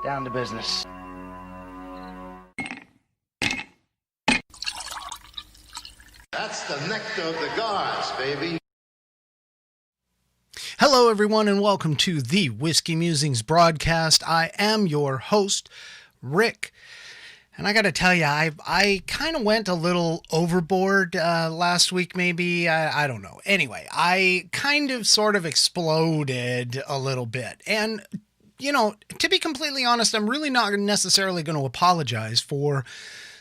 Down to business. That's the nectar of the gods, baby. Hello, everyone, and welcome to the Whiskey Musings broadcast. I am your host, Rick. And I got to tell you, I kind of went a little overboard last week, maybe. I don't know. Anyway, I kind of sort of exploded a little bit. And, you know, to be completely honest, I'm really not necessarily going to apologize for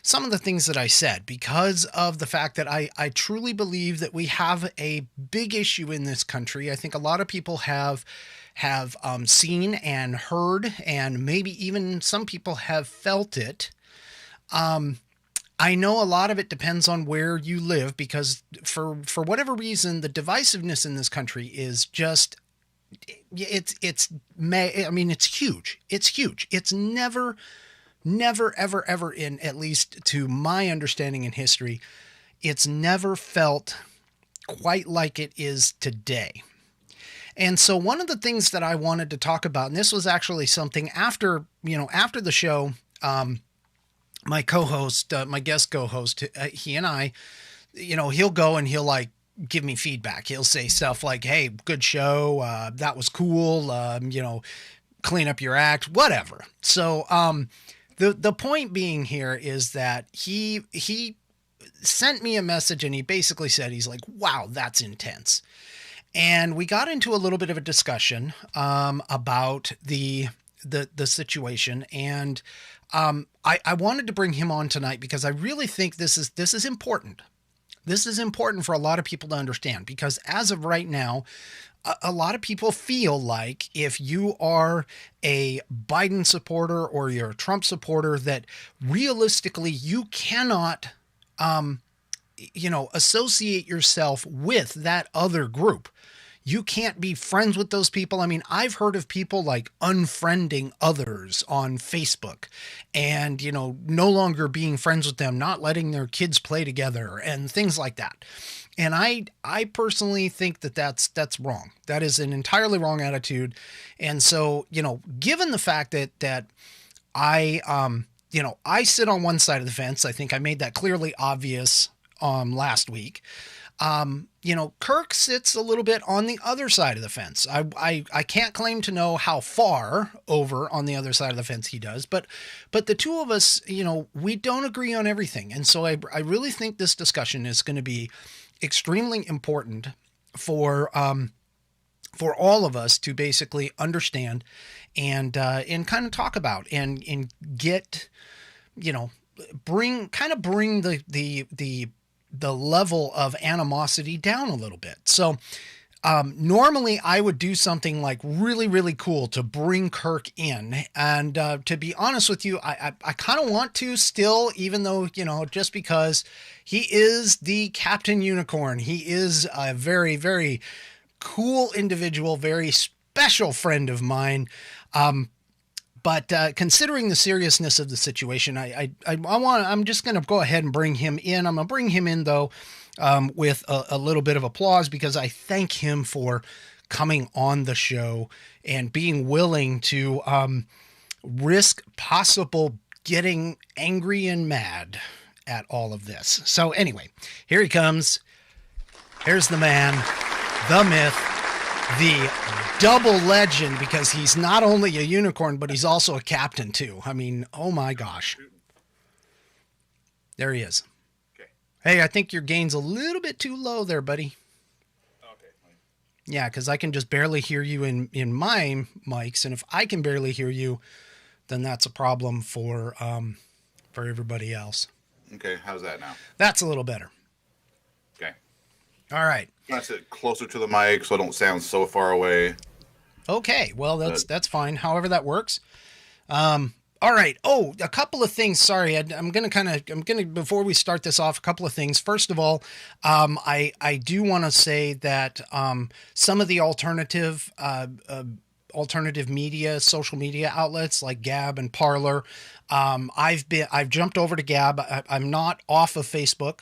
some of the things that I said because of the fact that I truly believe that we have a big issue in this country. I think a lot of people have seen and heard, and maybe even some people have felt it. I know a lot of it depends on where you live because for whatever reason, the divisiveness in this country is just, it's huge. It's huge. It's never, ever in, at least to my understanding in history, it's never felt quite like it is today. And so one of the things that I wanted to talk about, and this was actually something after the show, my co-host, my guest co-host, he and I, he'll go and he'll like give me feedback. He'll say stuff like, "Hey, good show. That was cool. Clean up your act, whatever." So, the point being here is that he sent me a message and he basically said, he's like, "Wow, that's intense." And we got into a little bit of a discussion, about the situation. And, I wanted to bring him on tonight because I really think this is important. This is important for a lot of people to understand because as of right now, a lot of people feel like if you are a Biden supporter or you're a Trump supporter, that realistically you cannot, associate yourself with that other group. You can't be friends with those people. I mean, I've heard of people like unfriending others on Facebook and, no longer being friends with them, not letting their kids play together and things like that. And I personally think that that's wrong. That is an entirely wrong attitude. And so, given the fact that I sit on one side of the fence, I think I made that clearly obvious last week. Kirk sits a little bit on the other side of the fence. I can't claim to know how far over on the other side of the fence he does, but the two of us, we don't agree on everything. And so I really think this discussion is going to be extremely important for all of us to basically understand and kind of talk about and get, bring the level of animosity down a little bit. So normally I would do something like really, really cool to bring Kirk in. And to be honest with you, I kind of want to still, even though, just because he is the Captain Unicorn, he is a very, very cool individual, very special friend of mine. But considering the seriousness of the situation, I'm just going to go ahead and bring him in. I'm going to bring him in, though, with a little bit of applause because I thank him for coming on the show and being willing to risk possible getting angry and mad at all of this. So anyway, here he comes. Here's the man, the myth, the double legend, because he's not only a unicorn, but he's also a captain too. I mean, oh my gosh. There he is. Okay. Hey, I think your gain's a little bit too low there, buddy. Okay. Yeah, because I can just barely hear you in my mics, and if I can barely hear you, then that's a problem for everybody else. Okay, how's that now? That's a little better. Okay. All right. I'm gonna sit closer to the mic so I don't sound so far away. Okay, well that's fine. However that works. All right. Oh, a couple of things. Sorry, I'm gonna before we start this off, a couple of things. First of all, I do want to say that some of the alternative media, social media outlets like Gab and Parler, I've jumped over to Gab. I'm not off of Facebook.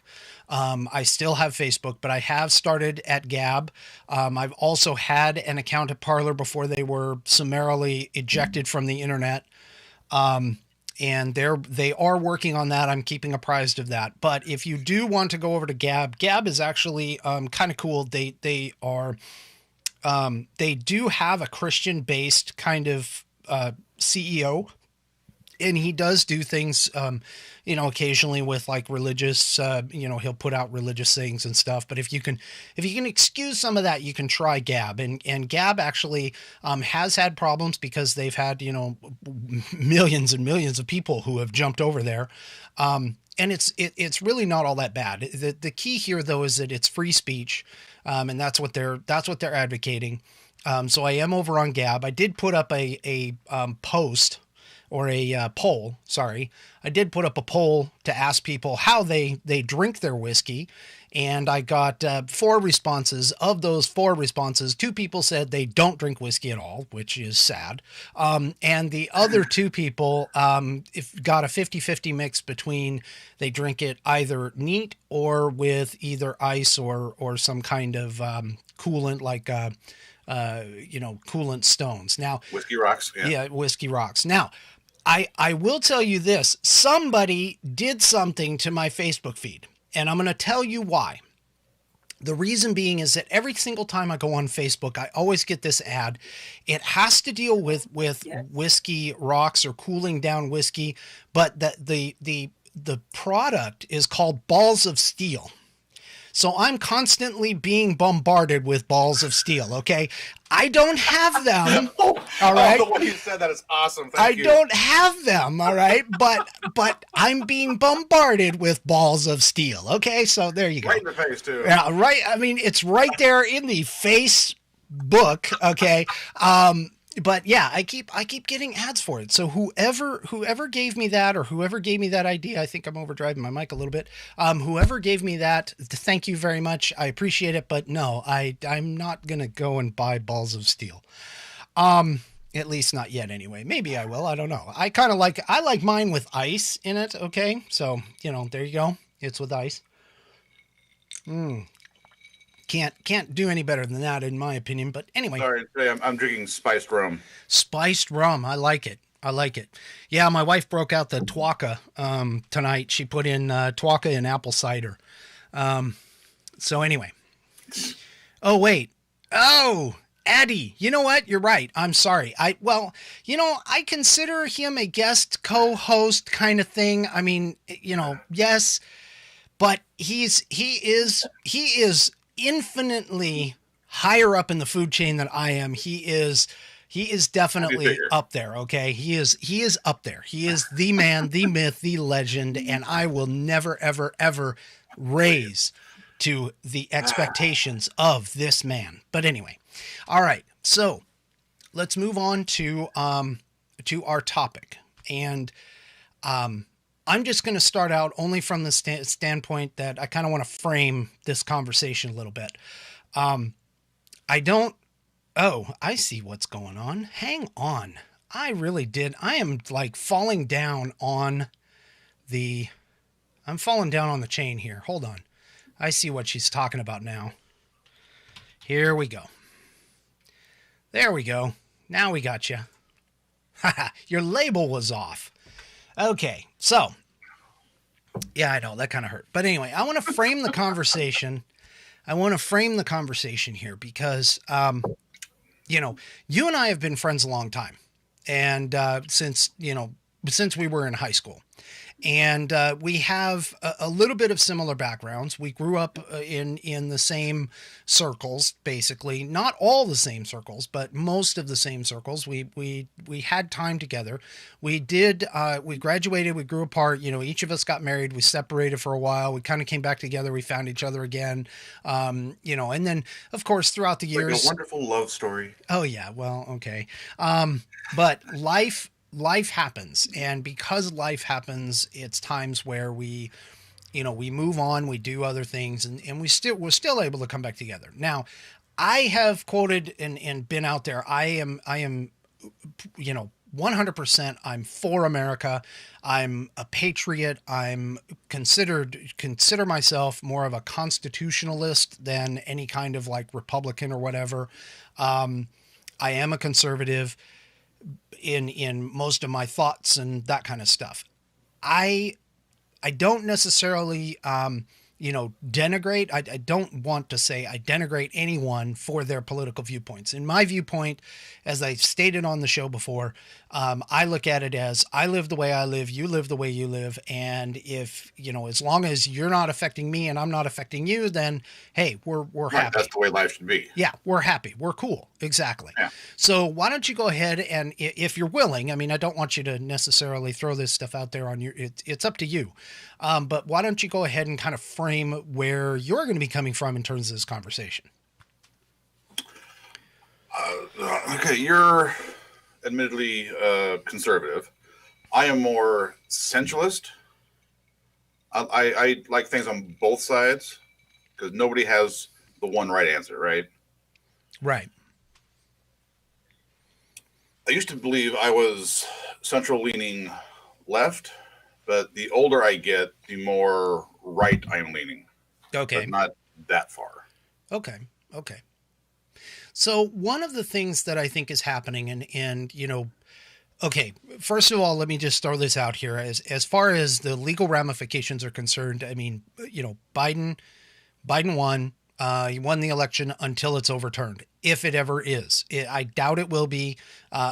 I still have Facebook, but I have started at Gab. I've also had an account at Parler before they were summarily ejected from the internet. And they are working on that. I'm keeping apprised of that. But if you do want to go over to Gab, Gab is actually kind of cool. They do have a Christian based kind of CEO, and he does do things, occasionally with like religious, he'll put out religious things and stuff. But if you can excuse some of that, you can try Gab. And Gab actually has had problems because they've had, millions and millions of people who have jumped over there. And it's really not all that bad. The key here though is that it's free speech, and that's what they're advocating. So I am over on Gab. I did put up a post. Or a poll, sorry. I did put up a poll to ask people how they drink their whiskey, and I got 4 responses. Of those 4 responses, 2 people said they don't drink whiskey at all, which is sad. And the other 2 people got a 50-50 mix between they drink it either neat or with either ice or some kind of coolant like coolant stones. Now, Whiskey rocks. Yeah, whiskey rocks. Now, I will tell you this. Somebody did something to my Facebook feed, and I'm going to tell you why. The reason being is that every single time I go on Facebook, I always get this ad. It has to deal with whiskey rocks or cooling down whiskey, but the product is called Balls of Steel. So I'm constantly being bombarded with balls of steel, okay? I don't have them, all right? The way you said that is awesome. Thank you. I don't have them, all right? But I'm being bombarded with balls of steel, okay? So there you go. Right in the face, too. Yeah, right. I mean, it's right there in the Facebook, okay? But yeah, I keep getting ads for it. So whoever gave me that, or whoever gave me that idea, I think I'm overdriving my mic a little bit. Whoever gave me that, thank you very much. I appreciate it, but no, I'm not gonna go and buy balls of steel. At least not yet anyway. Maybe I will. I don't know. I like mine with ice in it. Okay. So, there you go. It's with ice. Can't do any better than that in my opinion. But anyway. Sorry, today I'm drinking spiced rum. Spiced rum. I like it. Yeah, my wife broke out the Twaka tonight. She put in Twaka and apple cider. So anyway. Oh, wait. Oh, Eddie. You know what? You're right. I'm sorry. I consider him a guest co-host kind of thing. I mean, yes, but he is infinitely higher up in the food chain than I am. He is definitely up there. Okay. He is up there. He is the man, the myth, the legend. And I will never, ever, ever raise to the expectations of this man. But anyway. All right. So let's move on to our topic. And, I'm just going to start out only from the standpoint that I kind of want to frame this conversation a little bit. I see what's going on. Hang on. I really did. I am like falling down on the chain here. Hold on. I see what she's talking about now. Here we go. There we go. Now we got you. Your label was off. Okay, so, yeah, I know, that kind of hurt. But anyway, I want to frame the conversation. Here because, you and I have been friends a long time. And since we were in high school. And we have a little bit of similar backgrounds. We grew up in the same circles, basically. Not all the same circles, but most of the same circles. We had time together. We graduated, we grew apart. Each of us got married. We separated for a while. We kind of came back together. We found each other again. And then, of course, throughout the years. Like a wonderful love story. Oh, yeah. Well, okay. But life happens, and because life happens, it's times where we move on, we do other things, and we're still able to come back together. Now, I have quoted and been out there. I am 100%. I'm for America. I'm a patriot. I'm consider myself more of a constitutionalist than any kind of like Republican or whatever. I am a conservative. in most of my thoughts and that kind of stuff. I I don't necessarily, denigrate. I don't want to say I denigrate anyone for their political viewpoints. In my viewpoint, as I've stated on the show before, I look at it as I live the way I live, you live the way you live. And if, as long as you're not affecting me and I'm not affecting you, then, hey, we're Right, happy. that's the way life should be. Yeah, we're happy. We're cool. Exactly. Yeah. So why don't you go ahead and, if you're willing, I mean, I don't want you to necessarily throw this stuff out there on it's up to you. But why don't you go ahead and kind of frame where you're going to be coming from in terms of this conversation? Okay, you're admittedly conservative. I am more centralist. I like things on both sides because nobody has the one right answer, right? Right. I used to believe I was central leaning left, but the older I get, the more right I'm leaning. Okay. But not that far. Okay. Okay. So one of the things that I think is happening and okay, first of all, let me just throw this out here. As far as the legal ramifications are concerned, I mean, Biden won. He won the election until it's overturned, if it ever is. I doubt it will be,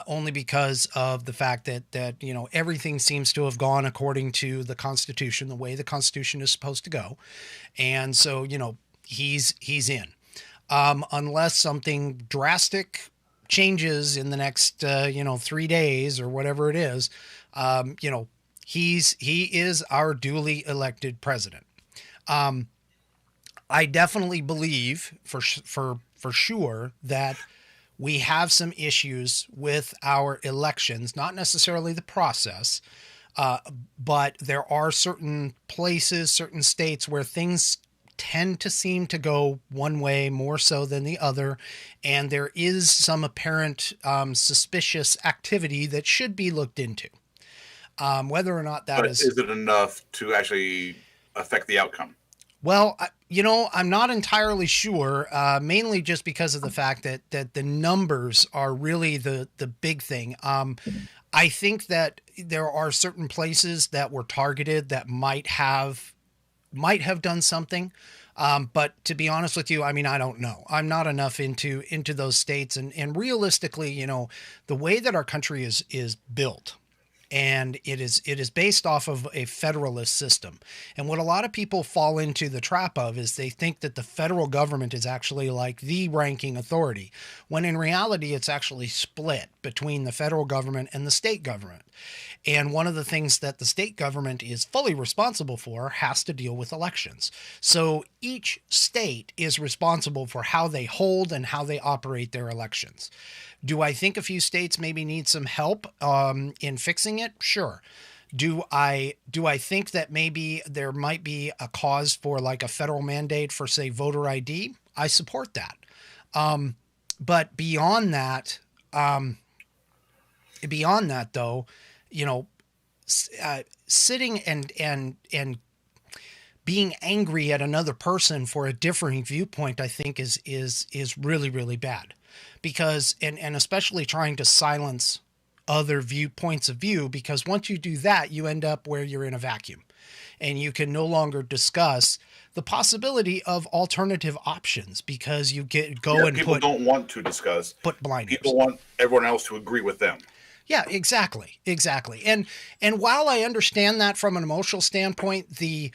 only because of the fact that everything seems to have gone according to the Constitution, the way the Constitution is supposed to go, and so he's in, unless something drastic changes in the next 3 days or whatever it is. He is our duly elected president. I definitely believe for sure that we have some issues with our elections, not necessarily the process, but there are certain places, certain states where things tend to seem to go one way more so than the other, and there is some apparent suspicious activity that should be looked into. Whether or not that is it enough to actually affect the outcome? Well, I'm not entirely sure, mainly just because of the fact that the numbers are really the big thing. I think that there are certain places that were targeted that might have done something. But to be honest with you, I mean, I don't know. I'm not enough into those states. And realistically, the way that our country is built, and it is based off of a federalist system. And what a lot of people fall into the trap of is they think that the federal government is actually like the ranking authority, when in reality it's actually split between the federal government and the state government. And one of the things that the state government is fully responsible for has to deal with elections. So each state is responsible for how they hold and how they operate their elections. Do I think a few states maybe need some help in fixing it? Sure. Do I think that maybe there might be a cause for like a federal mandate for, say, voter ID? I support that. But beyond that though, sitting and being angry at another person for a differing viewpoint, I think is really, really bad. Because, and especially trying to silence other viewpoints of view, because once you do that, you end up where you're in a vacuum and you can no longer discuss the possibility of alternative options, because you People don't want to discuss. Put blinders. People want everyone else to agree with them. Yeah, exactly. And while I understand that from an emotional standpoint, the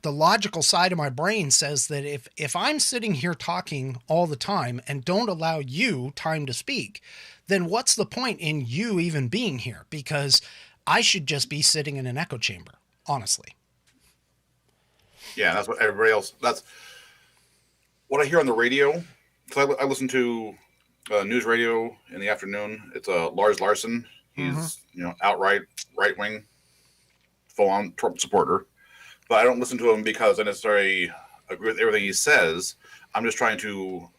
logical side of my brain says that if I'm sitting here talking all the time and don't allow you time to speak, then what's the point in you even being here? Because I should just be sitting in an echo chamber, honestly. Yeah, that's what everybody else. That's what I hear on the radio. So I listen to news radio in the afternoon. It's Lars Larson. He's outright right wing, full on Trump supporter. But I don't listen to him because I necessarily agree with everything he says. I'm just trying to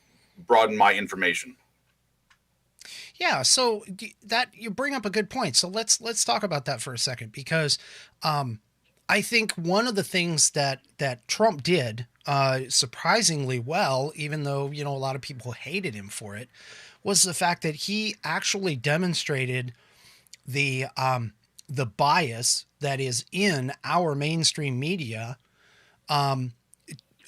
broaden my information. Yeah, so that you bring up a good point. So let's talk about that for a second, because I think one of the things that Trump did surprisingly well, even though a lot of people hated him for it, was the fact that he actually demonstrated the bias that is in our mainstream media,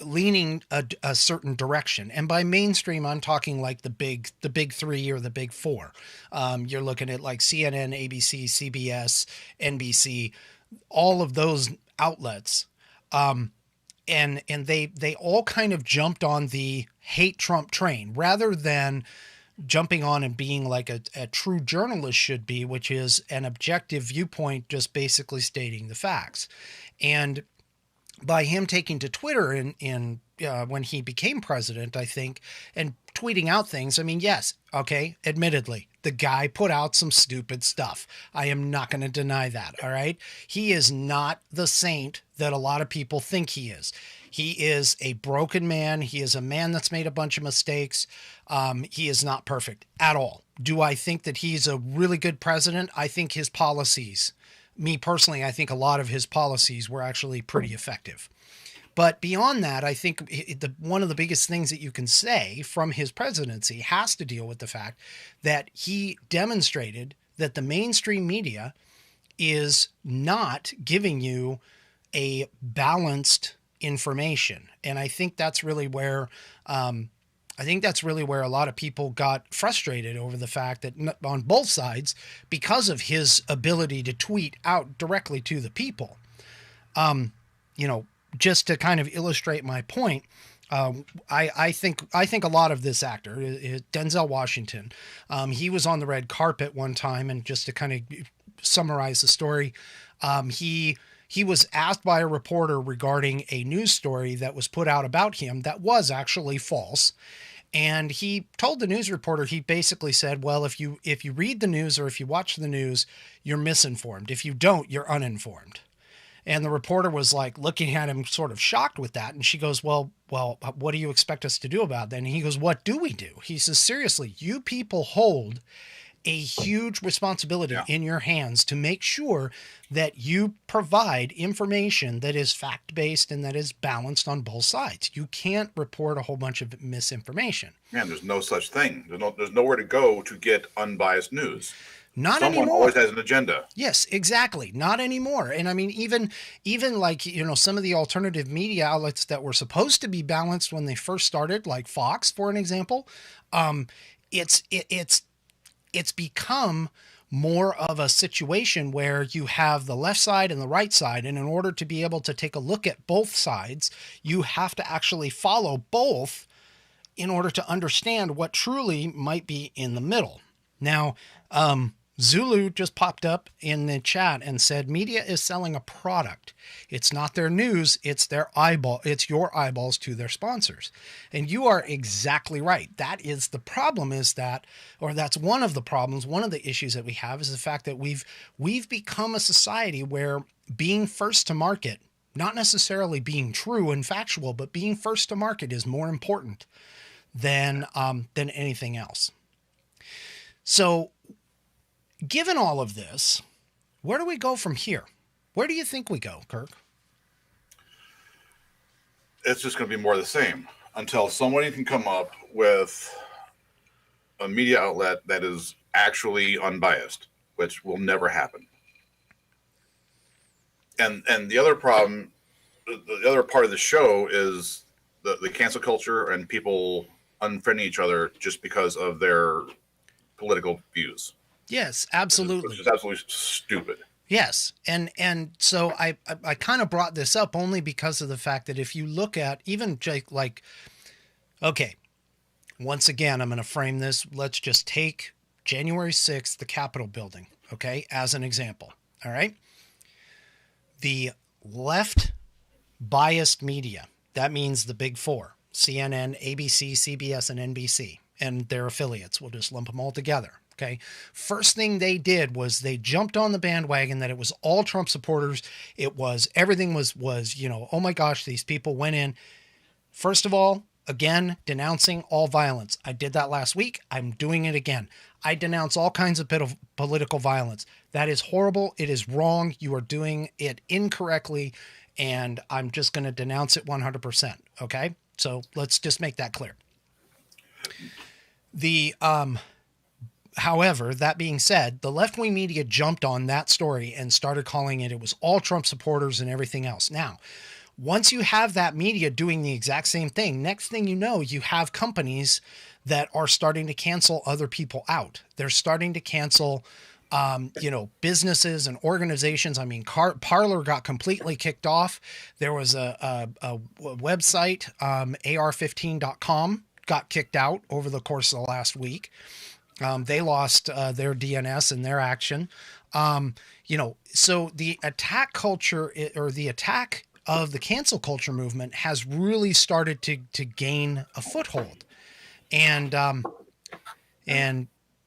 leaning a certain direction. And by mainstream, I'm talking like the big three or the big four. You're looking at like CNN, ABC, CBS, NBC, all of those outlets. And they all kind of jumped on the hate Trump train rather than jumping on and being like a true journalist should be, which is an objective viewpoint, just basically stating the facts. And by him taking to Twitter in when he became president, I think, and tweeting out things, I mean, yes, okay, admittedly, the guy put out some stupid stuff. I am not going to deny that, all right? He is not the saint that a lot of people think he is. He is a broken man. He is a man that's made a bunch of mistakes. He is not perfect at all. Do I think that he's a really good president? I think his policies, me personally, I think a lot of his policies were actually pretty effective. But beyond that, I think one of the biggest things that you can say from his presidency has to deal with the fact that he demonstrated that the mainstream media is not giving you a balanced information. And I think that's really where a lot of people got frustrated over the fact that on both sides, because of his ability to tweet out directly to the people, just to kind of illustrate my point, I think a lot of this actor, Denzel Washington, he was on the red carpet one time, and just to kind of summarize the story, he was asked by a reporter regarding a news story that was put out about him that was actually false. And he told the news reporter, he basically said, well, if you read the news or if you watch the news, you're misinformed. If you don't, you're uninformed. And the reporter was like looking at him sort of shocked with that. And she goes, well, what do you expect us to do about that? And he goes, what do we do? He says, seriously, you people hold a huge responsibility in your hands to make sure that you provide information that is fact-based and that is balanced on both sides. You can't report a whole bunch of misinformation. Man, there's no such thing. There's nowhere to go to get unbiased news. Not Someone anymore. always has an agenda. Yes, exactly. Not anymore. And I mean, even like, some of the alternative media outlets that were supposed to be balanced when they first started, like Fox, for an example, it's become more of a situation where you have the left side and the right side. And in order to be able to take a look at both sides, you have to actually follow both in order to understand what truly might be in the middle. Now, Zulu just popped up in the chat and said, media is selling a product. It's not their news. It's it's your eyeballs to their sponsors. And you are exactly right. That is the problem, that's one of the problems. One of the issues that we have is the fact that we've become a society where being first to market, not necessarily being true and factual, but being first to market is more important than anything else. So, given all of this, where do we go from here? Where do you think we go, Kirk? It's just going to be more of the same until somebody can come up with a media outlet that is actually unbiased, which will never happen. And the other problem, the other part of the show is the cancel culture and people unfriending each other just because of their political views. Yes, absolutely. Which is absolutely stupid. Yes. And so I kind of brought this up only because of the fact that if you look at even Jake, like, okay, once again, I'm going to frame this. Let's just take January 6th, the Capitol building, okay, as an example. All right. The left biased media, that means the big four, CNN, ABC, CBS, and NBC, and their affiliates. We'll just lump them all together. Okay. First thing they did was they jumped on the bandwagon that it was all Trump supporters. Everything was, oh my gosh, these people went in. First of all, again, denouncing all violence. I did that last week. I'm doing it again. I denounce all kinds of political violence. That is horrible. It is wrong. You are doing it incorrectly. And I'm just going to denounce it 100%. Okay. So let's just make that clear. However, that being said, the left-wing media jumped on that story and started calling it was all Trump supporters and everything else. Now, once you have that media doing the exact same thing, next thing you know, you have companies that are starting to cancel other people out. They're starting to cancel, businesses and organizations. I mean, Parler got completely kicked off. There was a website, ar15.com, got kicked out over the course of the last week. They lost their DNS and their action. So the attack culture or the attack of the cancel culture movement has really started to gain a foothold. And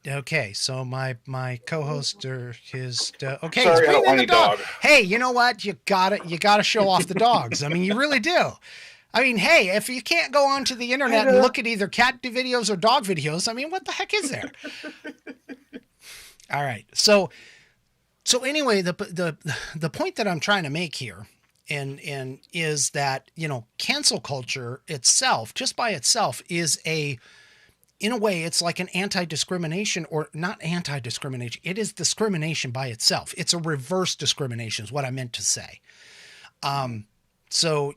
okay, so my co-host or his okay, Sorry, he's bringing I don't in the want dog. any dog. Hey, you know what? You gotta show off the dogs. I mean, you really do. I mean, hey, if you can't go onto the internet and look at either cat videos or dog videos, I mean, what the heck is there? All right. So anyway, the point that I'm trying to make here and is that, cancel culture itself, just by itself, is in a way, it's like an anti-discrimination, or not anti-discrimination. It is discrimination by itself. It's a reverse discrimination is what I meant to say. So,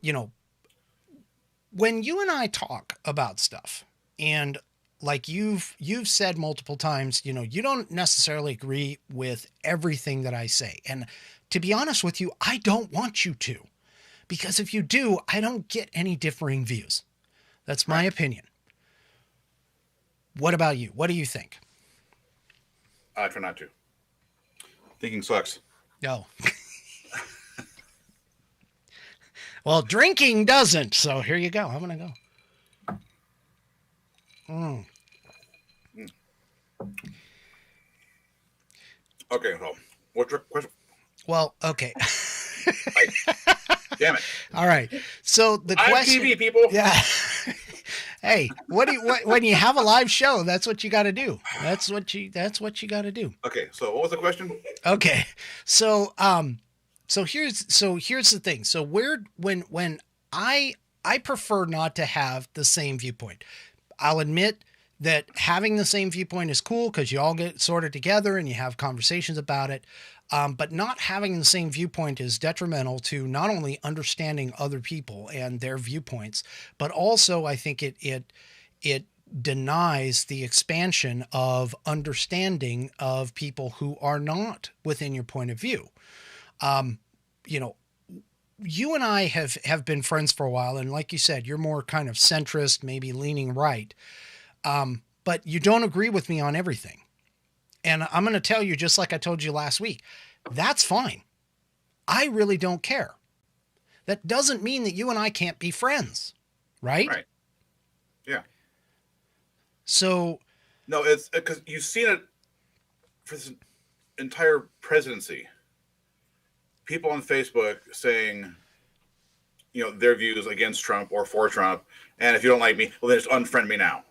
when you and I talk about stuff, and like you've said multiple times, you don't necessarily agree with everything that I say. And to be honest with you, I don't want you to, because if you do, I don't get any differing views. That's my opinion. What about you? What do you think? I try not to. Thinking sucks. No. Well, drinking doesn't. So here you go. I'm going to go. Okay, so what's your question? Well, okay. Damn it. All right. So the question, TV people. yeah. Hey, what when you have a live show, that's what you got to do. That's what you got to do. Okay, so what was the question? Okay. So here's the thing. So when I prefer not to have the same viewpoint. I'll admit that having the same viewpoint is cool because you all get sorted together and you have conversations about it. But not having the same viewpoint is detrimental to not only understanding other people and their viewpoints, but also I think it denies the expansion of understanding of people who are not within your point of view. You and I have been friends for a while, and like you said, you're more kind of centrist, maybe leaning right. But you don't agree with me on everything. And I'm going to tell you, just like I told you last week, that's fine. I really don't care. That doesn't mean that you and I can't be friends, right? Right. Yeah. So. No, it's because you've seen it for this entire presidency. People on Facebook saying, their views against Trump or for Trump. And if you don't like me, well, then just unfriend me now.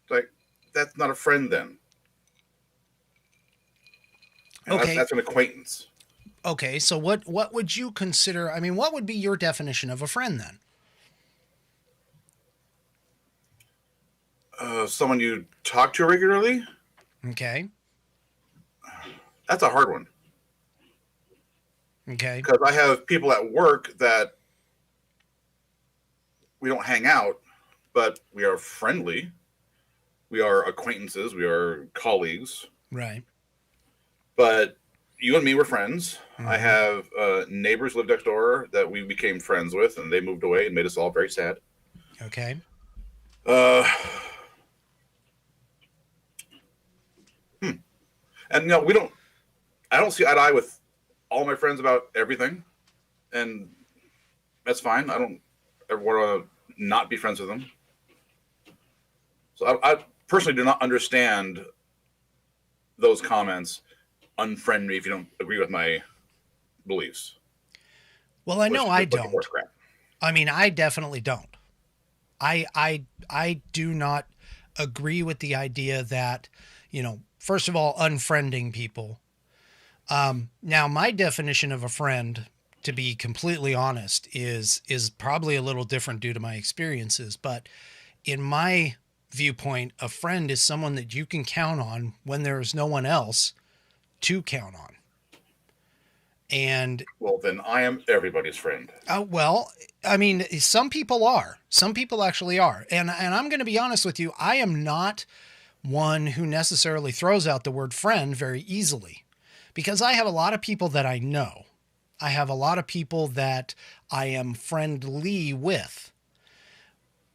It's like, that's not a friend then. And okay. That's an acquaintance. Okay. So what would you consider? I mean, what would be your definition of a friend then? Someone you talk to regularly. Okay. That's a hard one. Okay. Because I have people at work that we don't hang out, but we are friendly. We are acquaintances. We are colleagues. Right. But you and me were friends. Mm-hmm. I have neighbors live next door that we became friends with, and they moved away and made us all very sad. Okay. And I don't see eye to eye with all my friends about everything, and that's fine. I don't ever want to not be friends with them. So I personally do not understand those comments. Unfriend me if you don't agree with my beliefs. Well, I know I don't. I mean, I definitely don't. I do not agree with the idea that, first of all, unfriending people. Now, my definition of a friend, to be completely honest, is probably a little different due to my experiences. But in my viewpoint, a friend is someone that you can count on when there is no one else to count on. And well, then I am everybody's friend. well, I mean, some people are. Some people actually are. And I'm going to be honest with you. I am not one who necessarily throws out the word friend very easily, because I have a lot of people that I know. I have a lot of people that I am friendly with,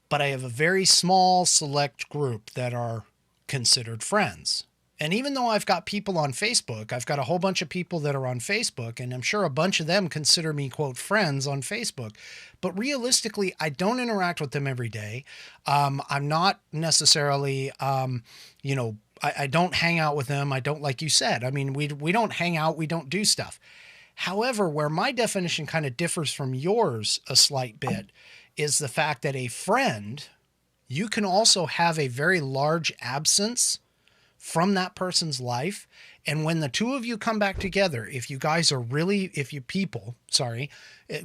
but I have a very small select group that are considered friends. And even though I've got people on Facebook, I've got a whole bunch of people that are on Facebook, and I'm sure a bunch of them consider me, quote, friends on Facebook. But realistically, I don't interact with them every day. I'm not necessarily, I don't hang out with them. I don't, like you said, I mean, we don't hang out. We don't do stuff. However, where my definition kind of differs from yours a slight bit is the fact that a friend, you can also have a very large absence from that person's life. And when the two of you come back together, if you people,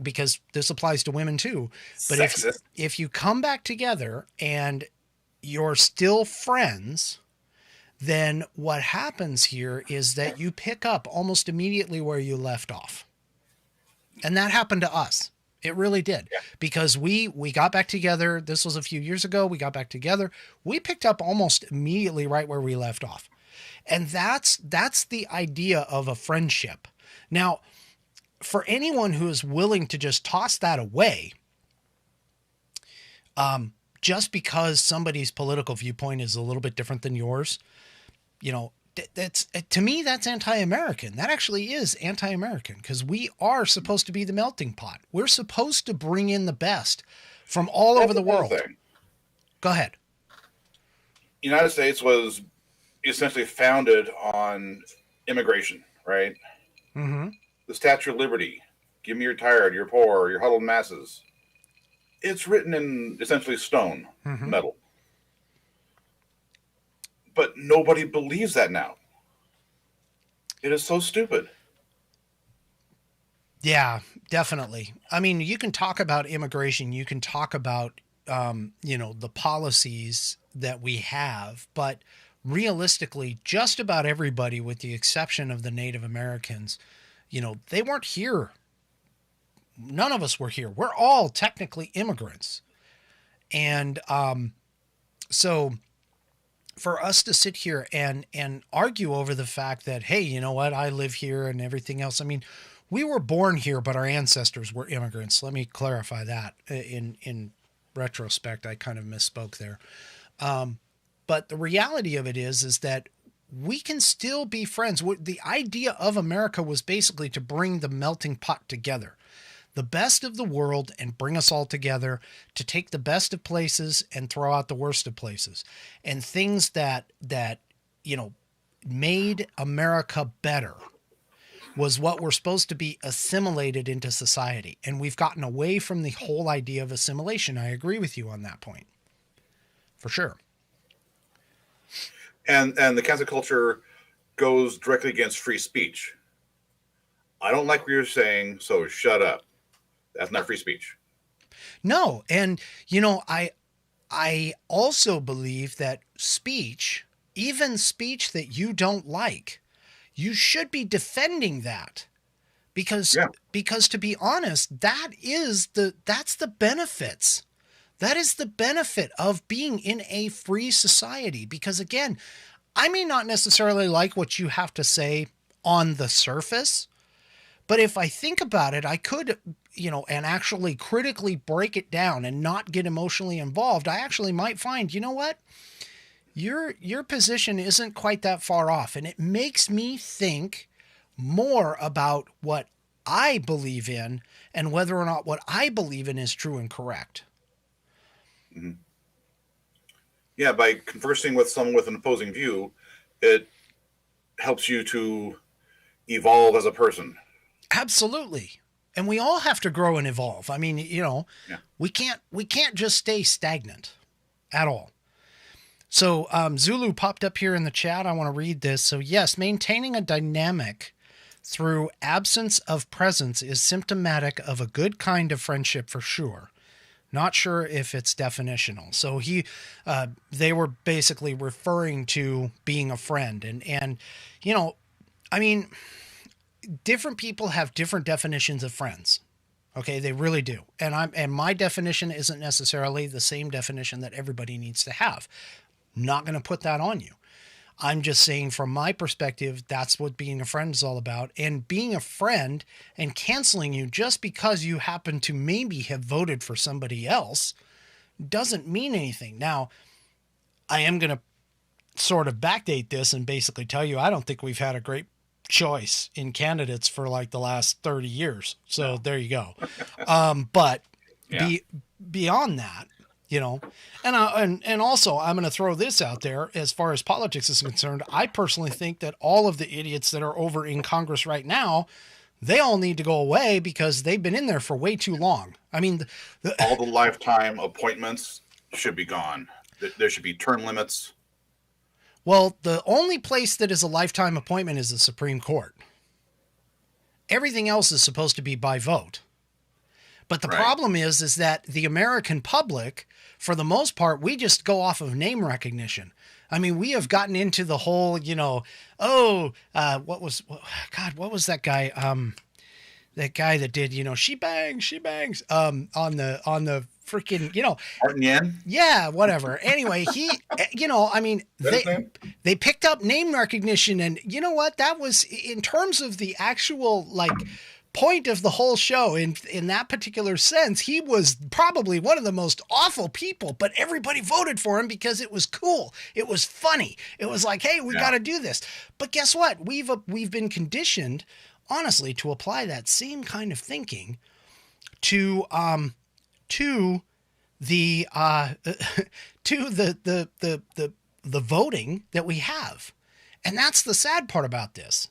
because this applies to women too, but if you come back together and you're still friends, then what happens here is that you pick up almost immediately where you left off. And that happened to us. It really did. Yeah. Because we got back together. This was a few years ago. We got back together. We picked up almost immediately right where we left off. And that's the idea of a friendship. Now, for anyone who is willing to just toss that away, just because somebody's political viewpoint is a little bit different than yours, that's, to me, that's anti-American. That actually is anti-American, because we are supposed to be the melting pot. We're supposed to bring in the best from all over the world. Go ahead. United States was essentially founded on immigration, right? Mm-hmm. The Statue of Liberty, give me your tired, your poor, your huddled masses. It's written in essentially stone, metal. But nobody believes that now. It is so stupid. Yeah, definitely. I mean, you can talk about immigration. You can talk about, the policies that we have. But realistically, just about everybody, with the exception of the Native Americans, they weren't here. None of us were here. We're all technically immigrants. And so for us to sit here and argue over the fact that, hey, you know what, I live here and everything else. I mean, we were born here, but our ancestors were immigrants. Let me clarify that. In retrospect, I kind of misspoke there. But the reality of it is that we can still be friends. The idea of America was basically to bring the melting pot together, the best of the world, and bring us all together, to take the best of places and throw out the worst of places, and things that made America better was what we're supposed to be assimilated into society. And we've gotten away from the whole idea of assimilation. I agree with you on that point, for sure. And the cancel culture goes directly against free speech. I don't like what you're saying, so shut up. That's not free speech. No. And, I also believe that speech, even speech that you don't like, you should be defending that, because to be honest, that's the benefits. That is the benefit of being in a free society. Because again, I may not necessarily like what you have to say on the surface, but if I think about it, I could, and actually critically break it down and not get emotionally involved. I actually might find, you know what? Your position isn't quite that far off. And it makes me think more about what I believe in and whether or not what I believe in is true and correct. Mm-hmm. Yeah, by conversing with someone with an opposing view, it helps you to evolve as a person. Absolutely. And we all have to grow and evolve. I mean, we can't just stay stagnant at all. So Zulu popped up here in the chat. I want to read this. So yes, maintaining a dynamic through absence of presence is symptomatic of a good kind of friendship for sure. Not sure if it's definitional. So they were basically referring to being a friend, and you know, I mean, different people have different definitions of friends. Okay, they really do. And my definition isn't necessarily the same definition that everybody needs to have. Not going to put that on you. I'm just saying from my perspective, that's what being a friend is all about. And being a friend and canceling you just because you happen to maybe have voted for somebody else doesn't mean anything. Now, I am going to sort of backdate this and basically tell you, I don't think we've had a great choice in candidates for like the last 30 years. So there you go. But beyond that, you know, and also I'm going to throw this out there as far as politics is concerned. I personally think that all of the idiots that are over in Congress right now, they all need to go away because they've been in there for way too long. I mean, all the lifetime appointments should be gone. There should be term limits. Well, the only place that is a lifetime appointment is the Supreme Court. Everything else is supposed to be by vote. But the problem is that the American public, for the most part, we just go off of name recognition. I mean, we have gotten into the whole, you know, what was that guy? That guy that did, you know, she bangs, on the freaking, you know, Martin Yan? Yeah, whatever. Anyway, you know, I mean, they picked up name recognition, and you know what? That was, in terms of the actual, like, point of the whole show, in that particular sense, he was probably one of the most awful people, but everybody voted for him because it was cool. It was funny. It was like, hey, we got to do this. But guess what? We've been conditioned, honestly, to apply that same kind of thinking to the voting that we have. And that's the sad part about this.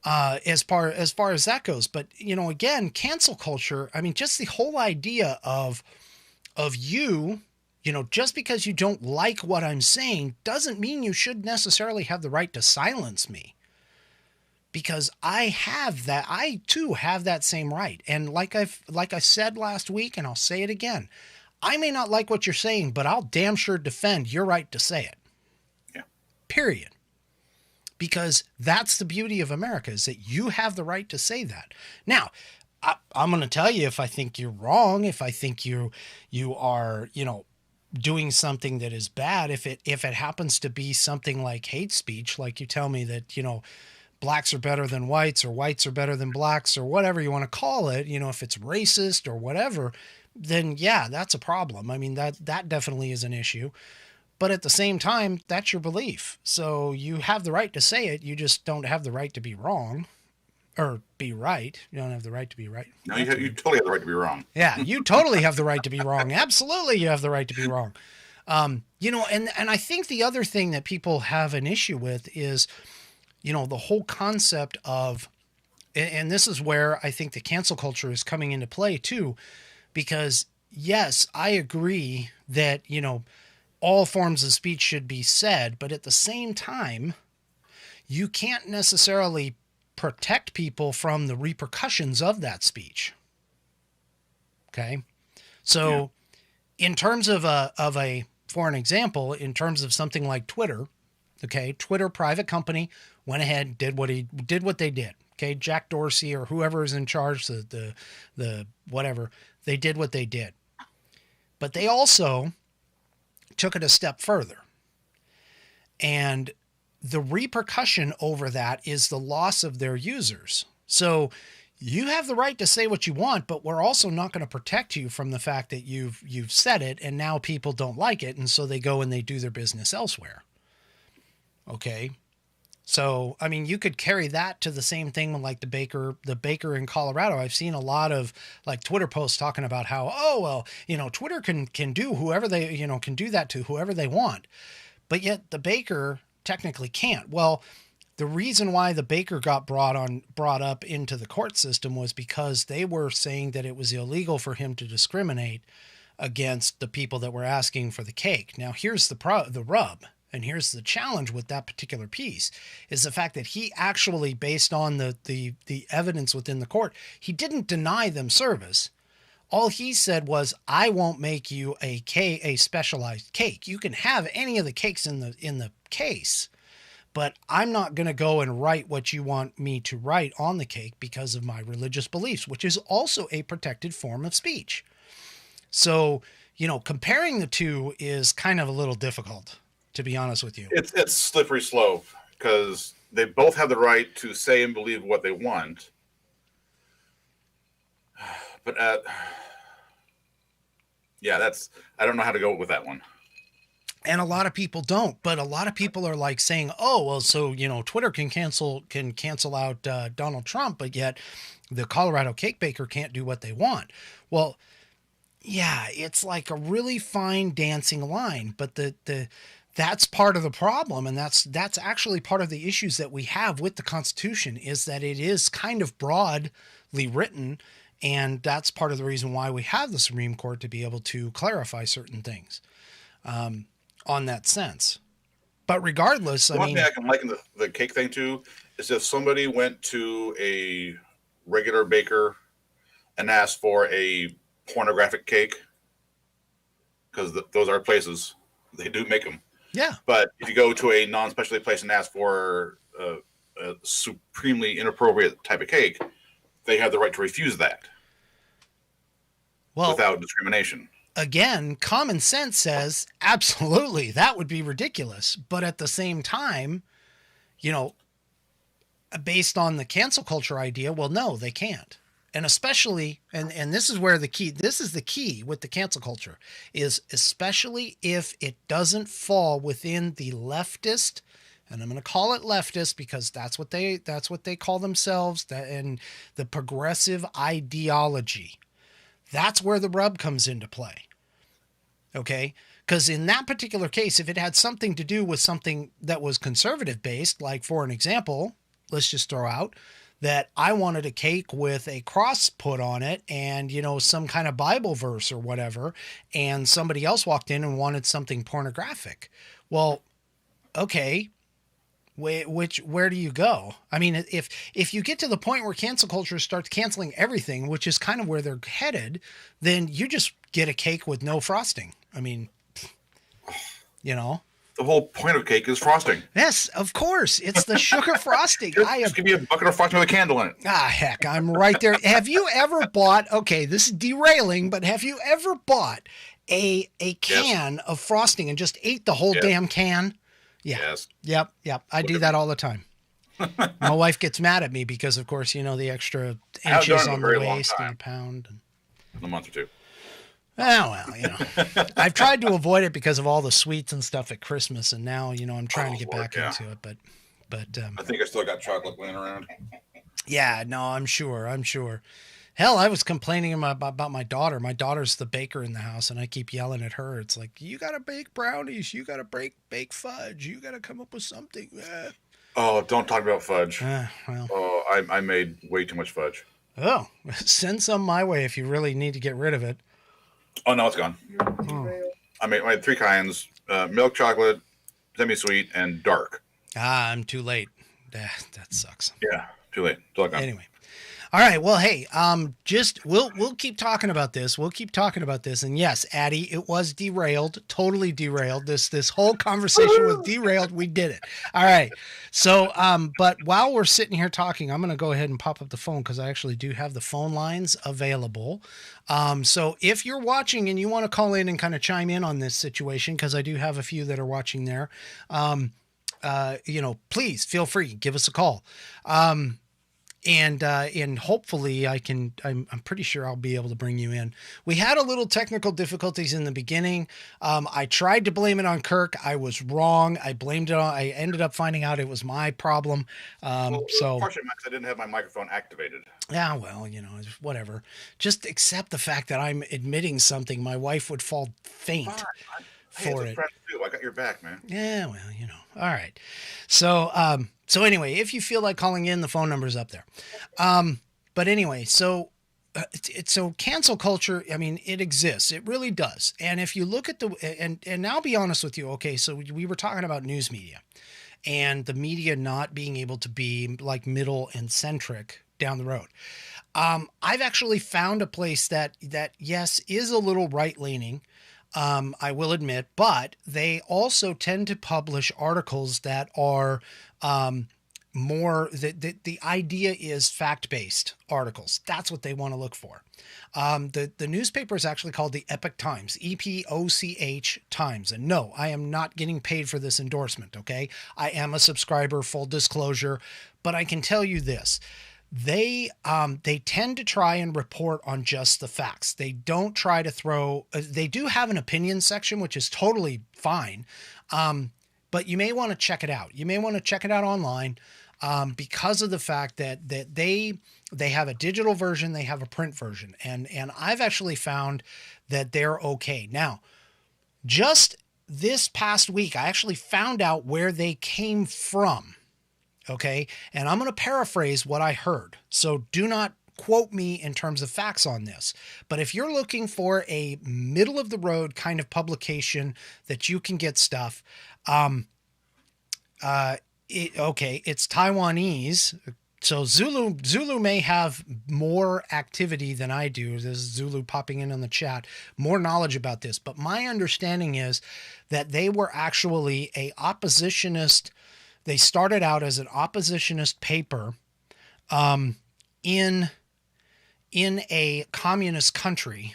As far as that goes. But, you know, again, cancel culture, I mean, just the whole idea of you, you know, just because you don't like what I'm saying doesn't mean you should necessarily have the right to silence me. Because I too have that same right. And like I said last week, and I'll say it again, I may not like what you're saying, but I'll damn sure defend your right to say it. Yeah. Period. Because that's the beauty of America, is that you have the right to say that. Now, I'm going to tell you if I think you're wrong, if I think you are, you know, doing something that is bad, if it happens to be something like hate speech, like you tell me that, you know, blacks are better than whites, or whites are better than blacks, or whatever you want to call it, you know, if it's racist or whatever, then yeah, that's a problem. I mean, that definitely is an issue. But at the same time, that's your belief. So you have the right to say it. You just don't have the right to be wrong or be right. You don't have the right to be right. No, you totally have the right to be wrong. Yeah, you totally have the right to be wrong. Absolutely, you have the right to be wrong. You know, and I think the other thing that people have an issue with is, you know, the whole concept of, and this is where I think the cancel culture is coming into play too, because yes, I agree that, you know, all forms of speech should be said, but at the same time, you can't necessarily protect people from the repercussions of that speech. Okay. So in terms of for an example, in terms of something like Twitter, okay, Twitter, private company, went ahead, did what they did. Okay. Jack Dorsey or whoever is in charge, the whatever, they did what they did, but they also took it a step further. And the repercussion over that is the loss of their users. So you have the right to say what you want, but we're also not going to protect you from the fact that you've said it and now people don't like it. And so they go and they do their business elsewhere. Okay. So, I mean, you could carry that to the same thing with like the baker in Colorado. I've seen a lot of like Twitter posts talking about how, oh, well, you know, Twitter can do whoever they, you know, can do that to whoever they want, but yet the baker technically can't. Well, the reason why the baker got brought up into the court system was because they were saying that it was illegal for him to discriminate against the people that were asking for the cake. Now, here's the rub. And here's the challenge with that particular piece is the fact that he actually, based on the evidence within the court, he didn't deny them service. All he said was, I won't make you a specialized cake. You can have any of the cakes in the case, but I'm not going to go and write what you want me to write on the cake because of my religious beliefs, which is also a protected form of speech. So, comparing the two is kind of a little difficult, to be honest with you. It's slippery slope because they both have the right to say and believe what they want. But I don't know how to go with that one. And a lot of people don't, but a lot of people are like saying, oh, well, so, Twitter can cancel out Donald Trump, but yet the Colorado cake baker can't do what they want. Well, yeah, it's like a really fine dancing line, but that's part of the problem. And that's actually part of the issues that we have with the Constitution, is that it is kind of broadly written. And that's part of the reason why we have the Supreme Court, to be able to clarify certain things. On that sense. But regardless, One thing I can liken the cake thing to is if somebody went to a regular baker and asked for a pornographic cake, because those are places, they do make them. Yeah. But if you go to a non-specialty place and ask for a supremely inappropriate type of cake, they have the right to refuse that without discrimination. Again, common sense says, absolutely, that would be ridiculous. But at the same time, based on the cancel culture idea, well, no, they can't. And especially, and this is where this is the key with the cancel culture, is especially if it doesn't fall within the leftist, and I'm going to call it leftist because that's what they call themselves, and the progressive ideology. That's where the rub comes into play. Okay? Because in that particular case, if it had something to do with something that was conservative based, like for an example, let's just throw out that I wanted a cake with a cross put on it and, some kind of Bible verse or whatever, and somebody else walked in and wanted something pornographic. Well, okay. Where do you go? I mean, if you get to the point where cancel culture starts canceling everything, which is kind of where they're headed, then you just get a cake with no frosting. I mean, the whole point of cake is frosting. Yes, of course. It's the sugar frosting. Just give me a bucket of frosting with a candle in it. Heck, I'm right there. Have you ever bought, okay, this is derailing, but have you ever bought a can of frosting and just ate the whole damn can? Yeah. Yes. Yep. I do that all the time. My wife gets mad at me because, of course, the extra inches on the waist and a pound. A month or two. Oh, well, I've tried to avoid it because of all the sweets and stuff at Christmas, and now, I'm trying to get back into it. But I think I still got chocolate laying around. Yeah, no, I'm sure. Hell, I was complaining about my daughter. My daughter's the baker in the house, and I keep yelling at her. It's like, you got to bake brownies. You got to bake fudge. You got to come up with something. Oh, don't talk about fudge. Well. Oh, I made way too much fudge. Oh, send some my way if you really need to get rid of it. Oh, no, it's gone. I had 3 kinds, milk chocolate, semi-sweet, and dark. I'm too late. That sucks. Yeah, too late. It's all gone. Anyway. All right. Well, hey, we'll keep talking about this. And yes, Addie, it was derailed, totally derailed. This whole conversation was derailed. We did it. All right. So, but while we're sitting here talking, I'm going to go ahead and pop up the phone because I actually do have the phone lines available. So if you're watching and you want to call in and kind of chime in on this situation, because I do have a few that are watching there, please feel free, give us a call. And hopefully I'm pretty sure I'll be able to bring you in. We had a little technical difficulties in the beginning. I tried to blame it on Kirk. I was wrong. I ended up finding out it was my problem. So partially because I didn't have my microphone activated. Yeah, well, whatever. Just accept the fact that I'm admitting something. My wife would fall faint for it. I got your back, man. Yeah, well, all right. So anyway, if you feel like calling in, the phone number is up there. But anyway, so cancel culture, I mean, it exists. It really does. And if you look at and I'll be honest with you. Okay. So we were talking about news media and the media not being able to be like middle and centric down the road. I've actually found a place that yes is a little right leaning. I will admit, but they also tend to publish articles that are more the idea is fact-based articles. That's what they want to look for. The newspaper is actually called the Epoch Times, EPOCH Times. And no, I am not getting paid for this endorsement. Okay. I am a subscriber, full disclosure, but I can tell you this. They tend to try and report on just the facts. They don't try to throw, they do have an opinion section, which is totally fine. But you may want to check it out. You may want to check it out online, because of the fact that they have a digital version, they have a print version, and I've actually found that they're okay. Now, just this past week, I actually found out where they came from. Okay. And I'm going to paraphrase what I heard. So do not quote me in terms of facts on this. But if you're looking for a middle of the road kind of publication that you can get stuff, it's Taiwanese. So Zulu may have more activity than I do. This is Zulu popping in on the chat, more knowledge about this. But my understanding is that they were actually a oppositionist. They started out as an oppositionist paper in a communist country,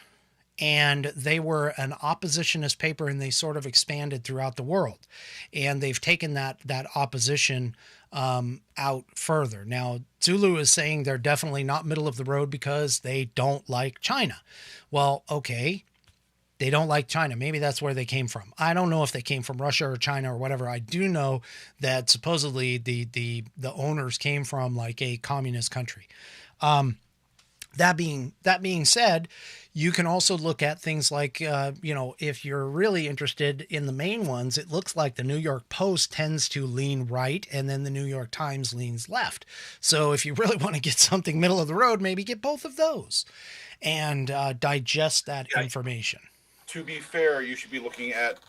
and they were an oppositionist paper, and they sort of expanded throughout the world, and they've taken that opposition out further. Now, Zulu is saying they're definitely not middle of the road because they don't like China. Well, okay. They don't like China. Maybe that's where they came from. I don't know if they came from Russia or China or whatever. I do know that supposedly the owners came from like a communist country. That being said, you can also look at things like, if you're really interested in the main ones, it looks like the New York Post tends to lean right, and then the New York Times leans left. So if you really want to get something middle of the road, maybe get both of those and digest that information. To be fair, you should be looking at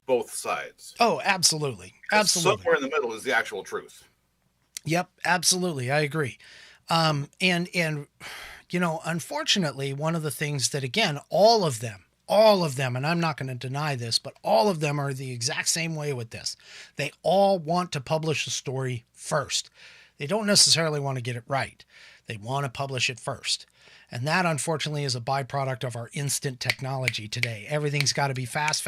both sides. Oh, absolutely. Absolutely. Somewhere in the middle is the actual truth. Yep, absolutely. I agree. And unfortunately, one of the things that, again, all of them, and I'm not going to deny this, but all of them are the exact same way with this. They all want to publish a story first. They don't necessarily want to get it right. They want to publish it first. And that, unfortunately, is a byproduct of our instant technology today. Everything's got to be fast,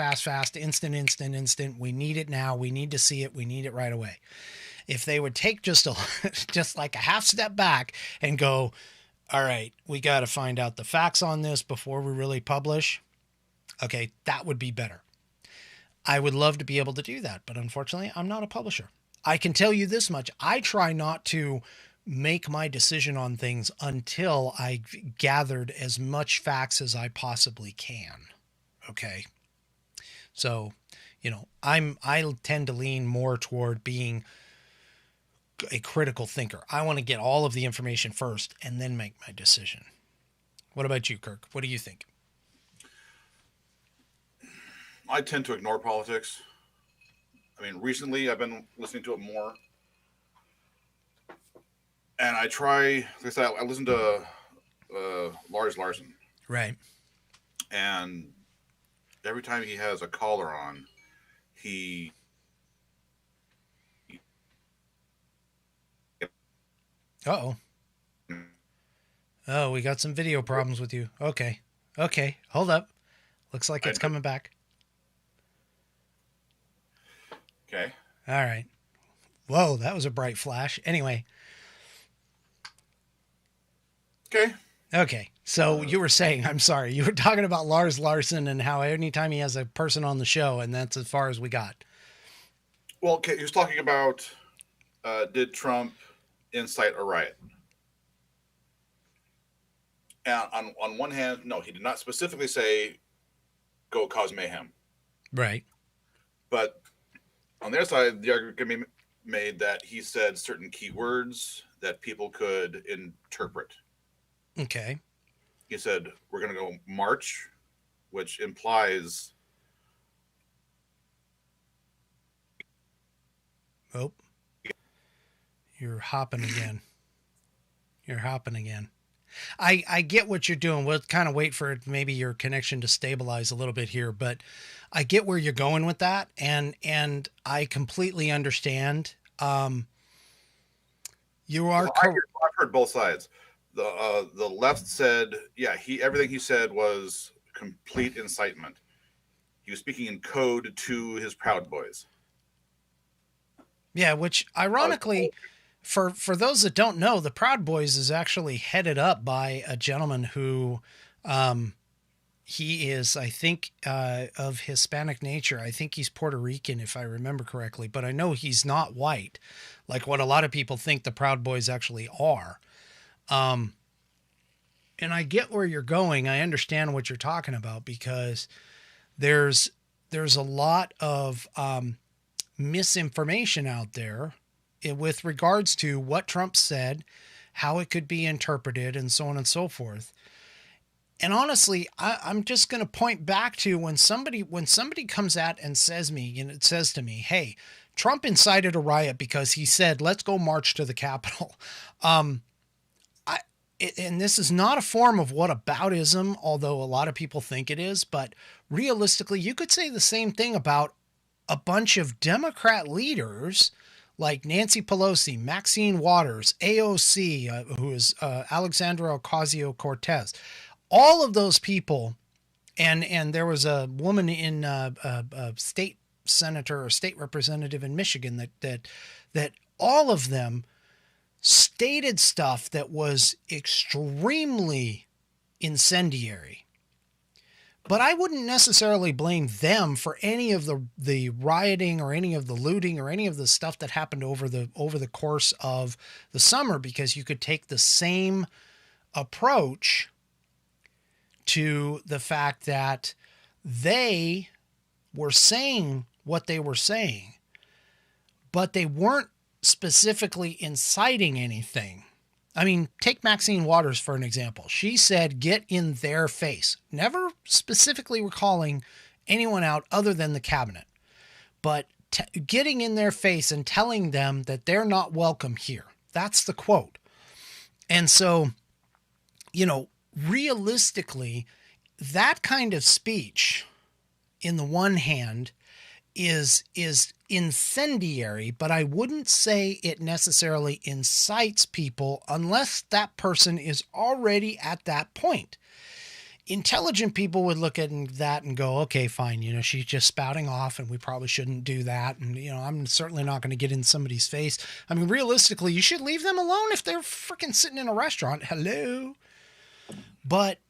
instant. We need it now. We need to see it. We need it right away. If they would take just like a half step back and go, all right, we got to find out the facts on this before we really publish. Okay, that would be better. I would love to be able to do that, but unfortunately, I'm not a publisher. I can tell you this much. I try not to make my decision on things until I gathered as much facts as I possibly can. Okay. So, I tend to lean more toward being a critical thinker. I want to get all of the information first and then make my decision. What about you, Kirk? What do you think? I tend to ignore politics. I mean, recently I've been listening to it more. And I try, like I said, I listen to Lars Larson. Right. And every time he has a caller on, he Uh-oh. Oh, we got some video problems with you. Okay. Hold up. Looks like it's coming back. Okay. All right. Whoa, that was a bright flash. Anyway. Okay. So you were saying, I'm sorry, you were talking about Lars Larson and how anytime he has a person on the show, and that's as far as we got. Well, okay, he was talking about, did Trump incite a riot? And on one hand, no, he did not specifically say, go cause mayhem. Right. But on the other side, the argument can be made that he said certain key words that people could interpret. Okay. He said, we're going to go march, which implies... Oh. You're hopping again. I get what you're doing. We'll kind of wait for maybe your connection to stabilize a little bit here, but I get where you're going with that, and I completely understand. You are Well, correct. I've heard both sides. The left said, yeah, everything he said was complete incitement. He was speaking in code to his Proud Boys. Yeah, which ironically, for those that don't know, the Proud Boys is actually headed up by a gentleman who, he is, I think, of Hispanic nature. I think he's Puerto Rican, if I remember correctly, but I know he's not white, like what a lot of people think the Proud Boys actually are. And I get where you're going. I understand what you're talking about, because there's a lot of misinformation out there with regards to what Trump said, how it could be interpreted, and so on and so forth. And honestly, I'm just going to point back to when somebody comes out and says to me, "Hey, Trump incited a riot because he said, let's go march to the Capitol." And this is not a form of whataboutism, although a lot of people think it is. But realistically, you could say the same thing about a bunch of Democrat leaders like Nancy Pelosi, Maxine Waters, AOC, who is Alexandra Ocasio-Cortez. All of those people, and there was a woman in a state senator or state representative in Michigan that all of them stated stuff that was extremely incendiary. But I wouldn't necessarily blame them for any of the rioting or any of the looting or any of the stuff that happened over the course of the summer, because you could take the same approach to the fact that they were saying what they were saying, but they weren't specifically inciting anything. I mean, take Maxine Waters for an example. She said, get in their face. Never specifically recalling anyone out other than the cabinet, but getting in their face and telling them that they're not welcome here. That's the quote. And so, realistically, that kind of speech, in the one hand, is incendiary, but I wouldn't say it necessarily incites people unless that person is already at that point. Intelligent people would look at that and go, okay, fine, she's just spouting off and we probably shouldn't do that. And, I'm certainly not going to get in somebody's face. I mean, realistically, you should leave them alone if they're freaking sitting in a restaurant. Hello. But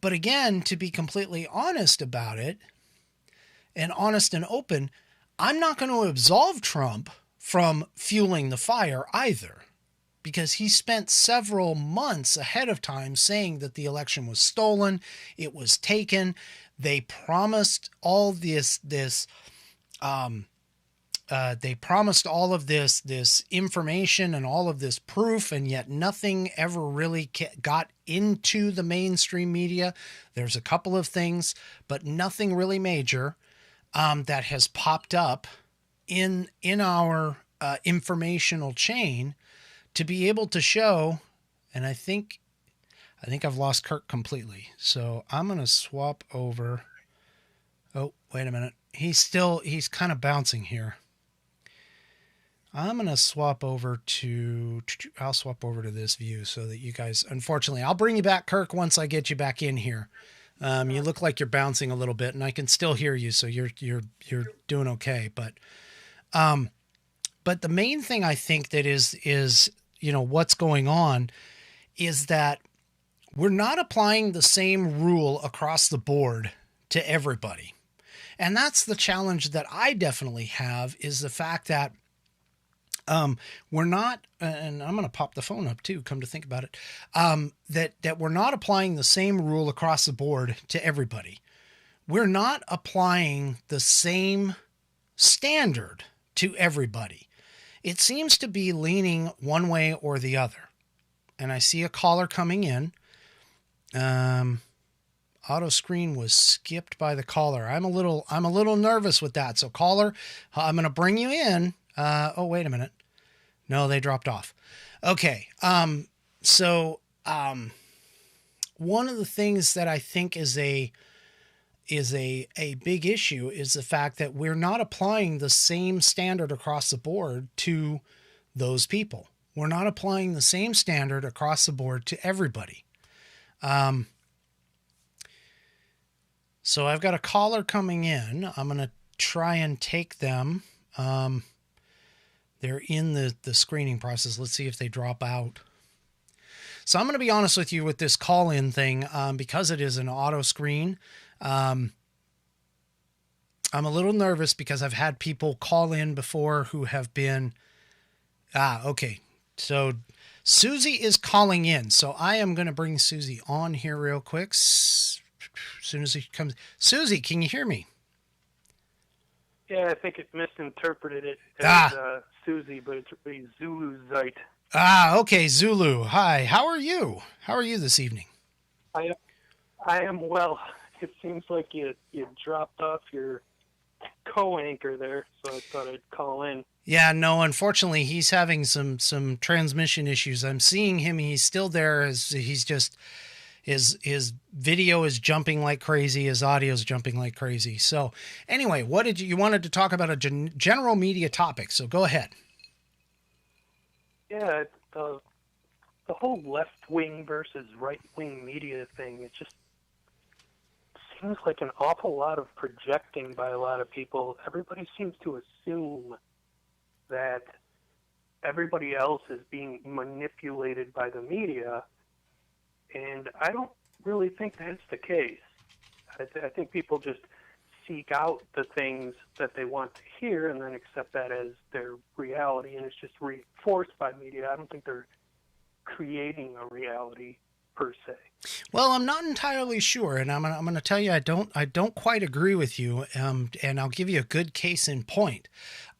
again, to be completely honest about it, and honest and open, I'm not going to absolve Trump from fueling the fire either, because he spent several months ahead of time saying that the election was stolen, it was taken. They promised all this information and all of this proof, and yet nothing ever really got into the mainstream media. There's a couple of things, but nothing really major that has popped up in our informational chain to be able to show. And I think I've lost Kirk completely. So I'm going to swap over. Oh, wait a minute. He's kind of bouncing here. I'm going to swap over to this view so that you guys, unfortunately, I'll bring you back, Kirk, once I get you back in here. You look like you're bouncing a little bit, and I can still hear you, so you're doing okay. But the main thing I think that is what's going on is that we're not applying the same rule across the board to everybody, and that's the challenge that I definitely have, is the fact that we're not, and I'm going to pop the phone up too, come to think about it, that we're not applying the same rule across the board to everybody. We're not applying the same standard to everybody. It seems to be leaning one way or the other. And I see a caller coming in. Auto screen was skipped by the caller. I'm a little nervous with that. So caller, I'm going to bring you in. Oh, wait a minute. No, they dropped off. Okay. So one of the things that I think is a big issue is the fact that we're not applying the same standard across the board to those people. We're not applying the same standard across the board to everybody. So I've got a caller coming in. I'm going to try and take them. They're in the screening process. Let's see if they drop out. So I'm going to be honest with you with this call-in thing, because it is an auto screen. I'm a little nervous because I've had people call in before who have been... okay. So Susie is calling in. So I am going to bring Susie on here real quick. As soon as she comes... Susie, can you hear me? Yeah, I think it misinterpreted it as Susie, but it's really Zuluzite. Okay, Zulu. Hi, how are you? How are you this evening? I am well. It seems like you dropped off your co-anchor there, so I thought I'd call in. Yeah, no, unfortunately, he's having some transmission issues. I'm seeing him. He's still there. He's just... His video is jumping like crazy. His audio is jumping like crazy. So anyway, what did you wanted to talk about a general media topic. So go ahead. Yeah, the whole left-wing versus right-wing media thing, it just seems like an awful lot of projecting by a lot of people. Everybody seems to assume that everybody else is being manipulated by the media, and I don't really think that's the case. I think people just seek out the things that they want to hear and then accept that as their reality, and it's just reinforced by media. I don't think they're creating a reality per se. Well, I'm not entirely sure, and I'm gonna tell you I don't quite agree with you. And I'll give you a good case in point.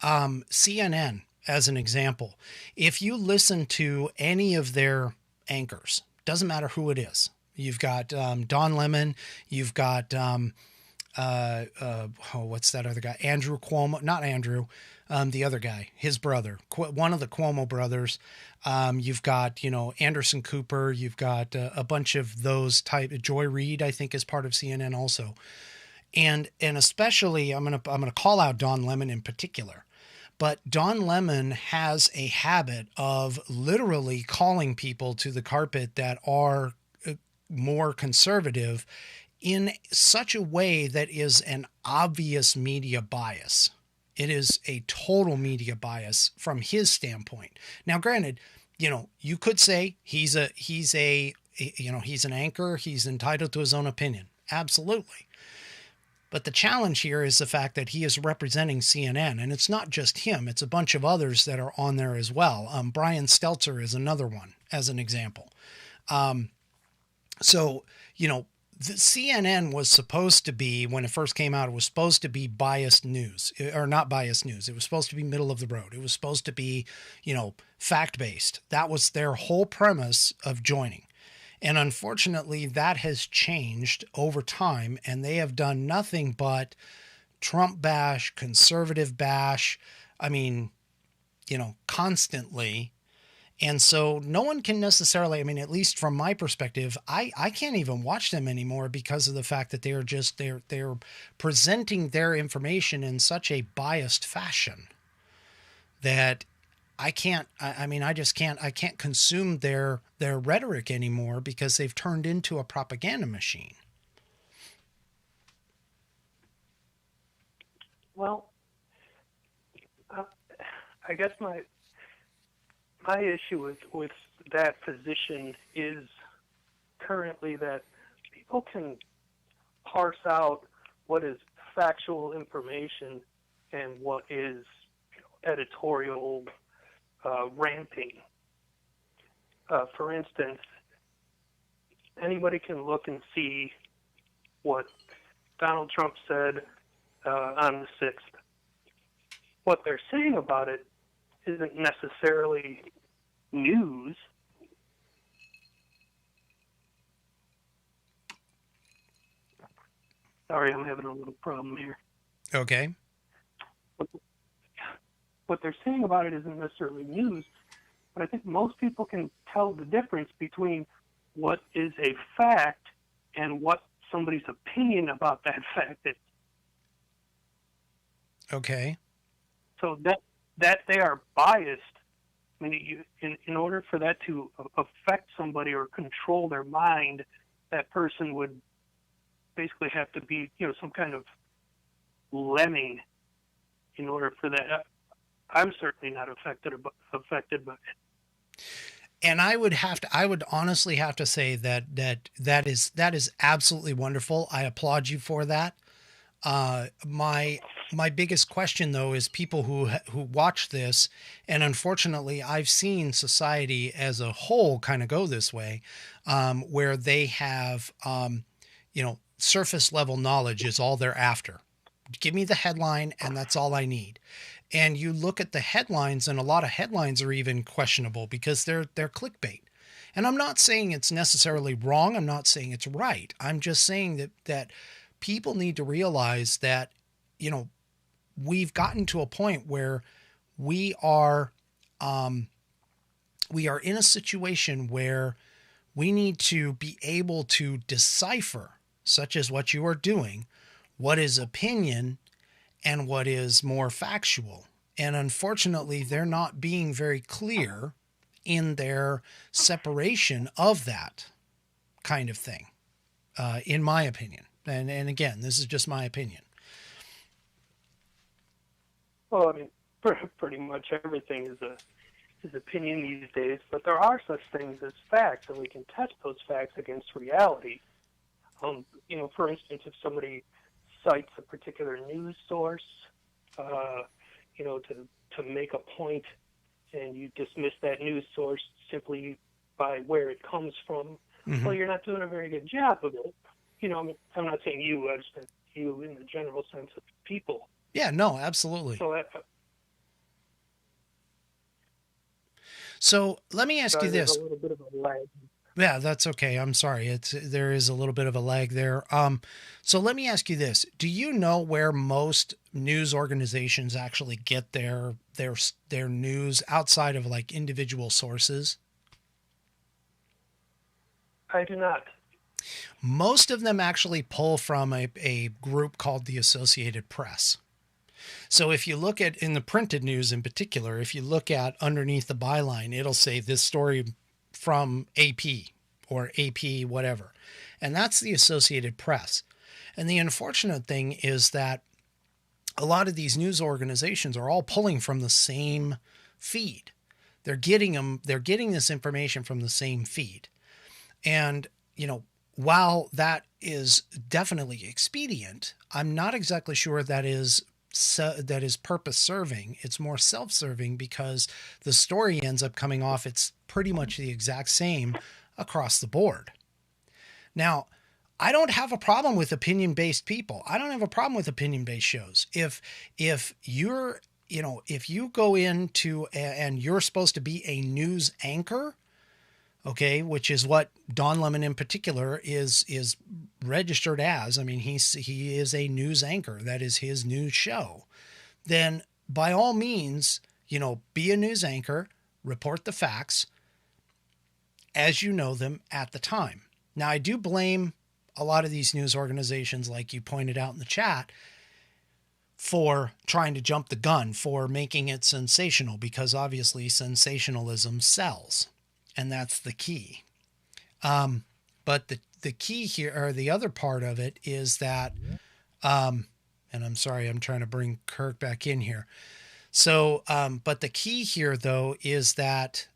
CNN, as an example, if you listen to any of their anchors, doesn't matter who it is. You've got Don Lemon. You've got what's that other guy? Andrew Cuomo. Not Andrew. The other guy, his brother, one of the Cuomo brothers. You've got, Anderson Cooper. You've got a bunch of those type. Joy Reid, I think, is part of CNN also. And especially, I'm gonna call out Don Lemon in particular. But Don Lemon has a habit of literally calling people to the carpet that are more conservative in such a way that is an obvious media bias. It is a total media bias from his standpoint. Now, granted, you could say he's an anchor. He's entitled to his own opinion. Absolutely. But the challenge here is the fact that he is representing CNN, and it's not just him. It's a bunch of others that are on there as well. Brian Stelter is another one, as an example. The CNN was supposed to be, when it first came out, it was supposed to be biased news, or not biased news. It was supposed to be middle of the road. It was supposed to be, fact-based. That was their whole premise of joining. And unfortunately, that has changed over time, and they have done nothing but Trump bash, conservative bash, constantly. And so no one can necessarily, at least from my perspective, I can't even watch them anymore because of the fact that they're presenting their information in such a biased fashion that I can't consume their rhetoric anymore because they've turned into a propaganda machine. Well, I guess my issue with that position is currently that people can parse out what is factual information and what is editorial ranting. For instance, anybody can look and see what Donald Trump said on the 6th. What they're saying about it isn't necessarily news. Sorry, I'm having a little problem here. Okay. What they're saying about it isn't necessarily news. but I think most people can tell the difference between what is a fact and what somebody's opinion about that fact is. Okay. So that they are biased. I mean, in order for that to affect somebody or control their mind, that person would basically have to be, some kind of lemming in order for that. I'm certainly not affected by it. And I would honestly have to say that is absolutely wonderful. I applaud you for that. My biggest question though is people who watch this, and unfortunately I've seen society as a whole kind of go this way, where they have, surface level knowledge is all they're after. Give me the headline and that's all I need. And you look at the headlines, and a lot of headlines are even questionable because they're clickbait. And I'm not saying it's necessarily wrong. I'm not saying it's right. I'm just saying that people need to realize that, we've gotten to a point where we are in a situation where we need to be able to decipher, such as what you are doing, what is opinion and what is more factual. And unfortunately, they're not being very clear in their separation of that kind of thing, in my opinion. And again, this is just my opinion. Well, I mean, pretty much everything is opinion these days, but there are such things as facts, and we can test those facts against reality. For instance, if somebody cites a particular news source, to make a point, and you dismiss that news source simply by where it comes from, well, you're not doing a very good job of it. I'm not saying you, I just meant you in the general sense of people. Yeah, no, absolutely. So let me ask you this. A little bit of a lag. Yeah, that's okay. I'm sorry. There is a little bit of a lag there. So let me ask you this. Do you know where most news organizations actually get their news outside of like individual sources? I do not. Most of them actually pull from a group called the Associated Press. So if you look at, in the printed news in particular, if you look at underneath the byline, it'll say this story from AP or AP whatever. And that's the Associated Press. And the unfortunate thing is that a lot of these news organizations are all pulling from the same feed. They're getting this information from the same feed. And, while that is definitely expedient, I'm not exactly sure that is purpose serving. It's more self-serving because the story ends up coming off. It's pretty much the exact same across the board. Now, I don't have a problem with opinion-based people. I don't have a problem with opinion-based shows. If you're, if you go into and you're supposed to be a news anchor, okay, which is what Don Lemon in particular is registered as. I mean, he is a news anchor. That is his news show. Then by all means, be a news anchor, report the facts as you know them at the time. Now, I do blame a lot of these news organizations, like you pointed out in the chat, for trying to jump the gun, for making it sensational, because obviously sensationalism sells. And that's the key. But the key here, or the other part of it, is that, and I'm sorry, I'm trying to bring Kirk back in here. So, but the key here, though, is that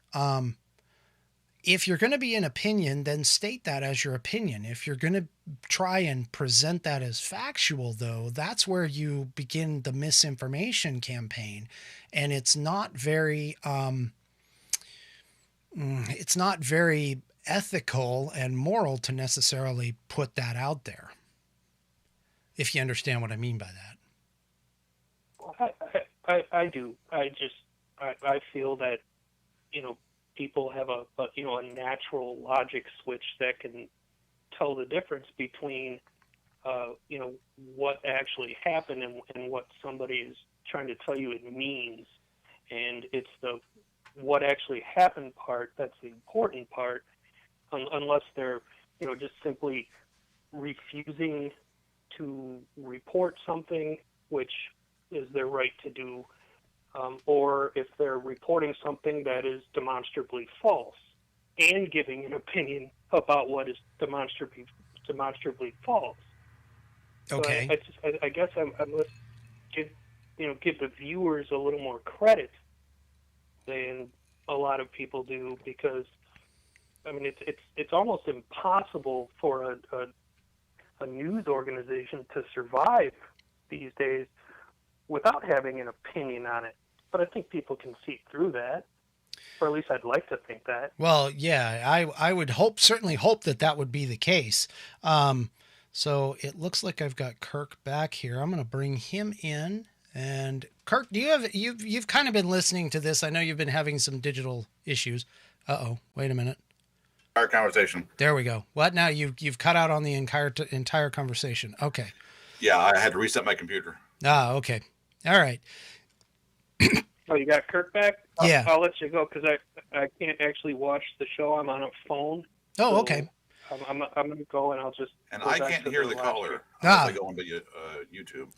if you're going to be an opinion, then state that as your opinion. If you're going to try and present that as factual, though, that's where you begin the misinformation campaign. And it's not very... it's not very ethical and moral to necessarily put that out there, if you understand what I mean by that. I do. I feel that, people have a natural logic switch that can tell the difference between, what actually happened and what somebody is trying to tell you it means. And it's the what actually happened part that's the important part, unless they're, just simply refusing to report something, which is their right to do, or if they're reporting something that is demonstrably false and giving an opinion about what is demonstrably false. Okay. So I guess I must give the viewers a little more credit than a lot of people do, because I mean it's almost impossible for a news organization to survive these days without having an opinion on it. But I think people can see through that, or at least I'd like to think that. Well, yeah, I would certainly hope that would be the case. So it looks like I've got Kirk back here. I'm going to bring him in. And Kirk, you've kind of been listening to this. I know you've been having some digital issues. Wait a minute. Our conversation. There we go. What now? You've cut out on the entire conversation. Okay. Yeah, I had to reset my computer. Okay. All right. Oh, you got Kirk back? Yeah. I'll let you go because I can't actually watch the show. I'm on a phone. Oh, so okay. I'm going to go and I'll just. And I can't hear the caller. I go into YouTube.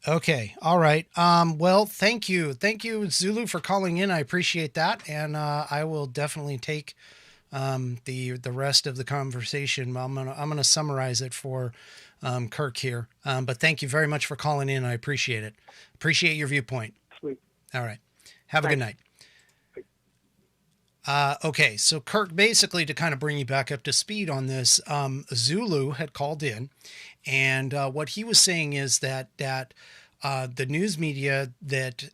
Okay. All right. Well, thank you, Zulu, for calling in. I appreciate that, and I will definitely take the rest of the conversation. I'm gonna summarize it for Kirk here. But thank you very much for calling in. I appreciate it. Appreciate your viewpoint. Sweet. All right. Have a good night. Okay, so Kirk, basically to kind of bring you back up to speed on this, Zulu had called in, and what he was saying is that the news media that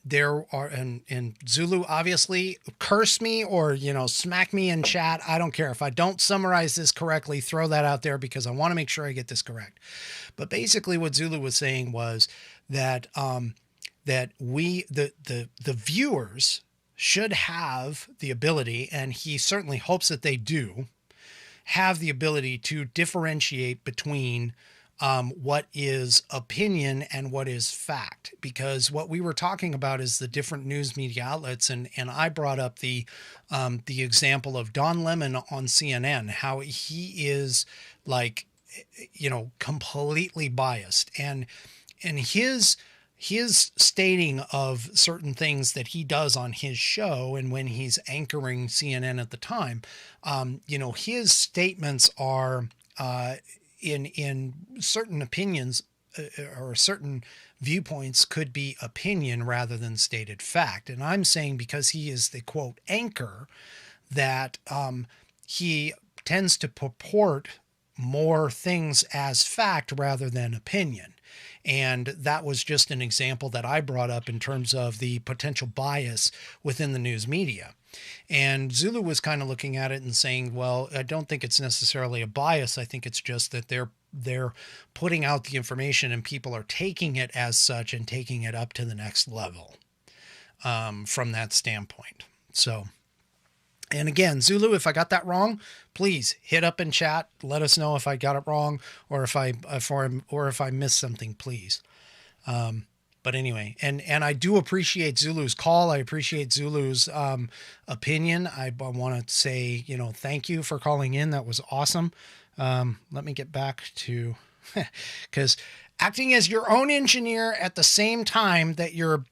there are, and Zulu, obviously curse me or smack me in chat. I don't care if I don't summarize this correctly. Throw that out there because I want to make sure I get this correct. But basically, what Zulu was saying was that that the viewers should have the ability, and he certainly hopes that they do, have the ability to differentiate between what is opinion and what is fact. Because what we were talking about is the different news media outlets, and I brought up the example of Don Lemon on CNN, how he is completely biased, and his stating of certain things that he does on his show and when he's anchoring CNN at the time, his statements are in certain opinions or certain viewpoints could be opinion rather than stated fact. And I'm saying because he is the quote anchor that he tends to purport more things as fact rather than opinion. And that was just an example that I brought up in terms of the potential bias within the news media. And Zulu was kind of looking at it and saying, well, I don't think it's necessarily a bias. I think it's just that they're putting out the information and people are taking it as such and taking it up to the next level from that standpoint. So, and again, Zulu, if I got that wrong, please hit up in chat. Let us know if I got it wrong or if I missed something, please. But anyway, and I do appreciate Zulu's call. I appreciate Zulu's opinion. I want to say, thank you for calling in. That was awesome. Let me get back to, because acting as your own engineer at the same time that you're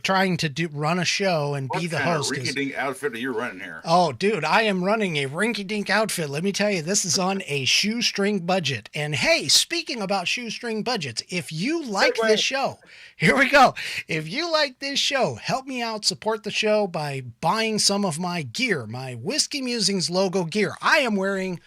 trying to run a show and be the host. What kind of rinky-dink outfit are you running here? Oh, dude, I am running a rinky-dink outfit. Let me tell you, this is on a shoestring budget. And hey, speaking about shoestring budgets, if you like this show, here we go. If you like this show, help me out, support the show by buying some of my gear, my Whiskey Musings logo gear. I am wearing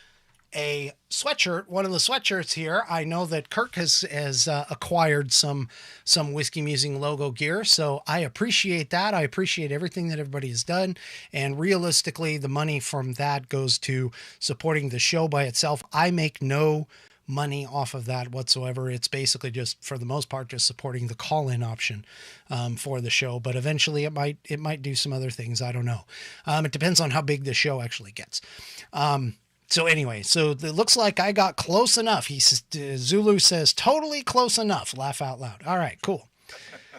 a sweatshirt, one of the sweatshirts here. I know that Kirk has acquired some Whiskey Musing logo gear, so I appreciate that. I appreciate everything that everybody has done, and realistically, the money from that goes to supporting the show by itself. I make no money off of that whatsoever. It's basically just, for the most part, just supporting the call-in option for the show, but eventually it might do some other things. I don't know. It depends on how big the show actually gets. So anyway, so it looks like I got close enough. Zulu says totally close enough. Laugh out loud. All right, cool.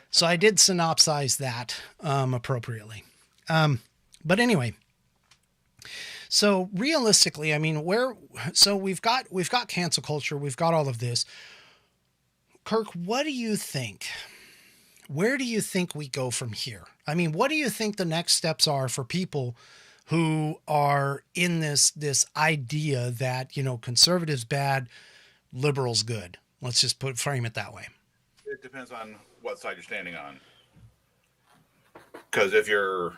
So I did synopsize that appropriately. But anyway, so realistically, I mean, we've got cancel culture, we've got all of this. Kirk, what do you think? Where do you think we go from here? I mean, what do you think the next steps are for people who are in this idea that, conservatives bad, liberals good? Let's just frame it that way. It depends on what side you're standing on. Because if you're,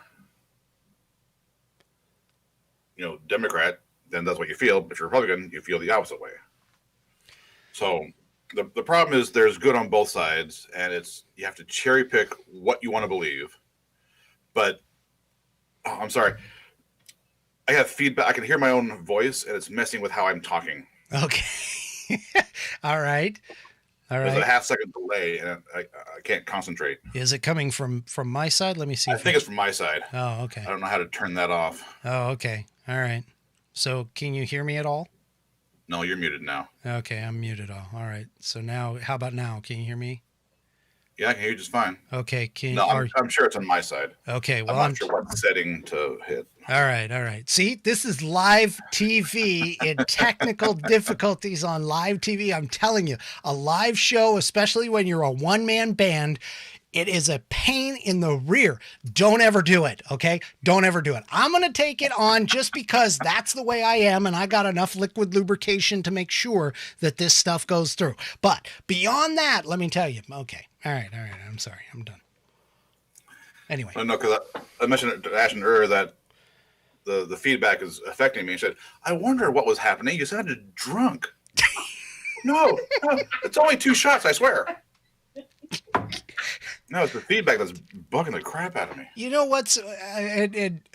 Democrat, then that's what you feel. If you're Republican, you feel the opposite way. So the problem is there's good on both sides, and you have to cherry pick what you want to believe. But I'm sorry, I have feedback. I can hear my own voice, and it's messing with how I'm talking. Okay. All right. There's a half-second delay, and I can't concentrate. Is it coming from my side? Let me see. I think it's from my side. Oh, okay. I don't know how to turn that off. Oh, okay. All right. So can you hear me at all? No, you're muted now. Okay, I'm muted. All right. So now, how about now? Can you hear me? Yeah, I can hear you just fine. Okay. I'm sure it's on my side. Okay. Well, I'm not sure what setting to hit. All right. See, this is live TV and technical difficulties on live TV. I'm telling you, a live show, especially when you're a one-man band, it is a pain in the rear. Don't ever do it, okay? Don't ever do it. I'm going to take it on just because that's the way I am, and I got enough liquid lubrication to make sure that this stuff goes through. But beyond that, let me tell you, okay. All right. I'm sorry. I'm done. Anyway. No, because I mentioned to Ashton earlier that the feedback is affecting me. He said, I wonder what was happening. You sounded drunk. No, it's only 2 shots, I swear. No, it's the feedback that's bugging the crap out of me. You know what's...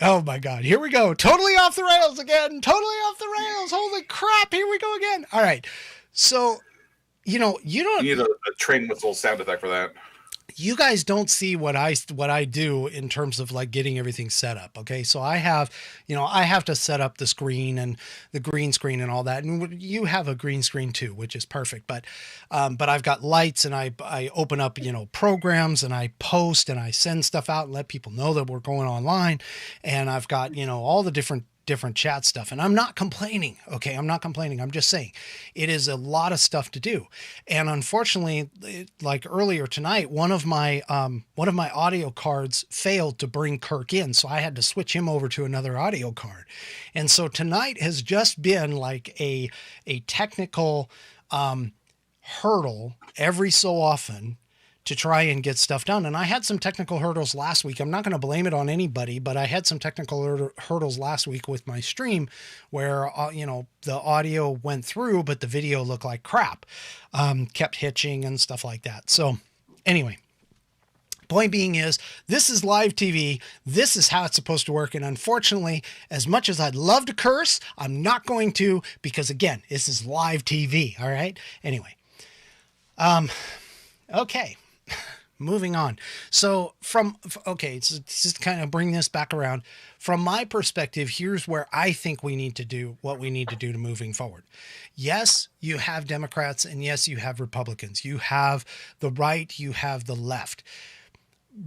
oh, my God. Here we go. Totally off the rails again. Totally off the rails. Holy crap. Here we go again. All right. So, you don't... You need a train whistle sound effect for that. You guys don't see what I do in terms of like getting everything set up. Okay. So I have to set up the screen and the green screen and all that. And you have a green screen too, which is perfect. But I've got lights, and I open up, programs, and I post and I send stuff out and let people know that we're going online. And I've got, all the different chat stuff, and I'm not complaining. Okay. I'm not complaining. I'm just saying it is a lot of stuff to do. And unfortunately, like earlier tonight, one of my audio cards failed to bring Kirk in. So I had to switch him over to another audio card. And so tonight has just been like a technical, hurdle every so often to try and get stuff done. And I had some technical hurdles last week. I'm not going to blame it on anybody, but I had some technical hurdles last week with my stream where, the audio went through, but the video looked like crap, kept hitching and stuff like that. So anyway, point being is this is live TV. This is how it's supposed to work. And unfortunately, as much as I'd love to curse, I'm not going to, because again, this is live TV. All right. Anyway. Okay. Moving on. So so just kind of bring this back around. From my perspective, here's where I think we need to do what we need to do to moving forward. Yes, you have Democrats, and yes, you have Republicans. You have the right, you have the left.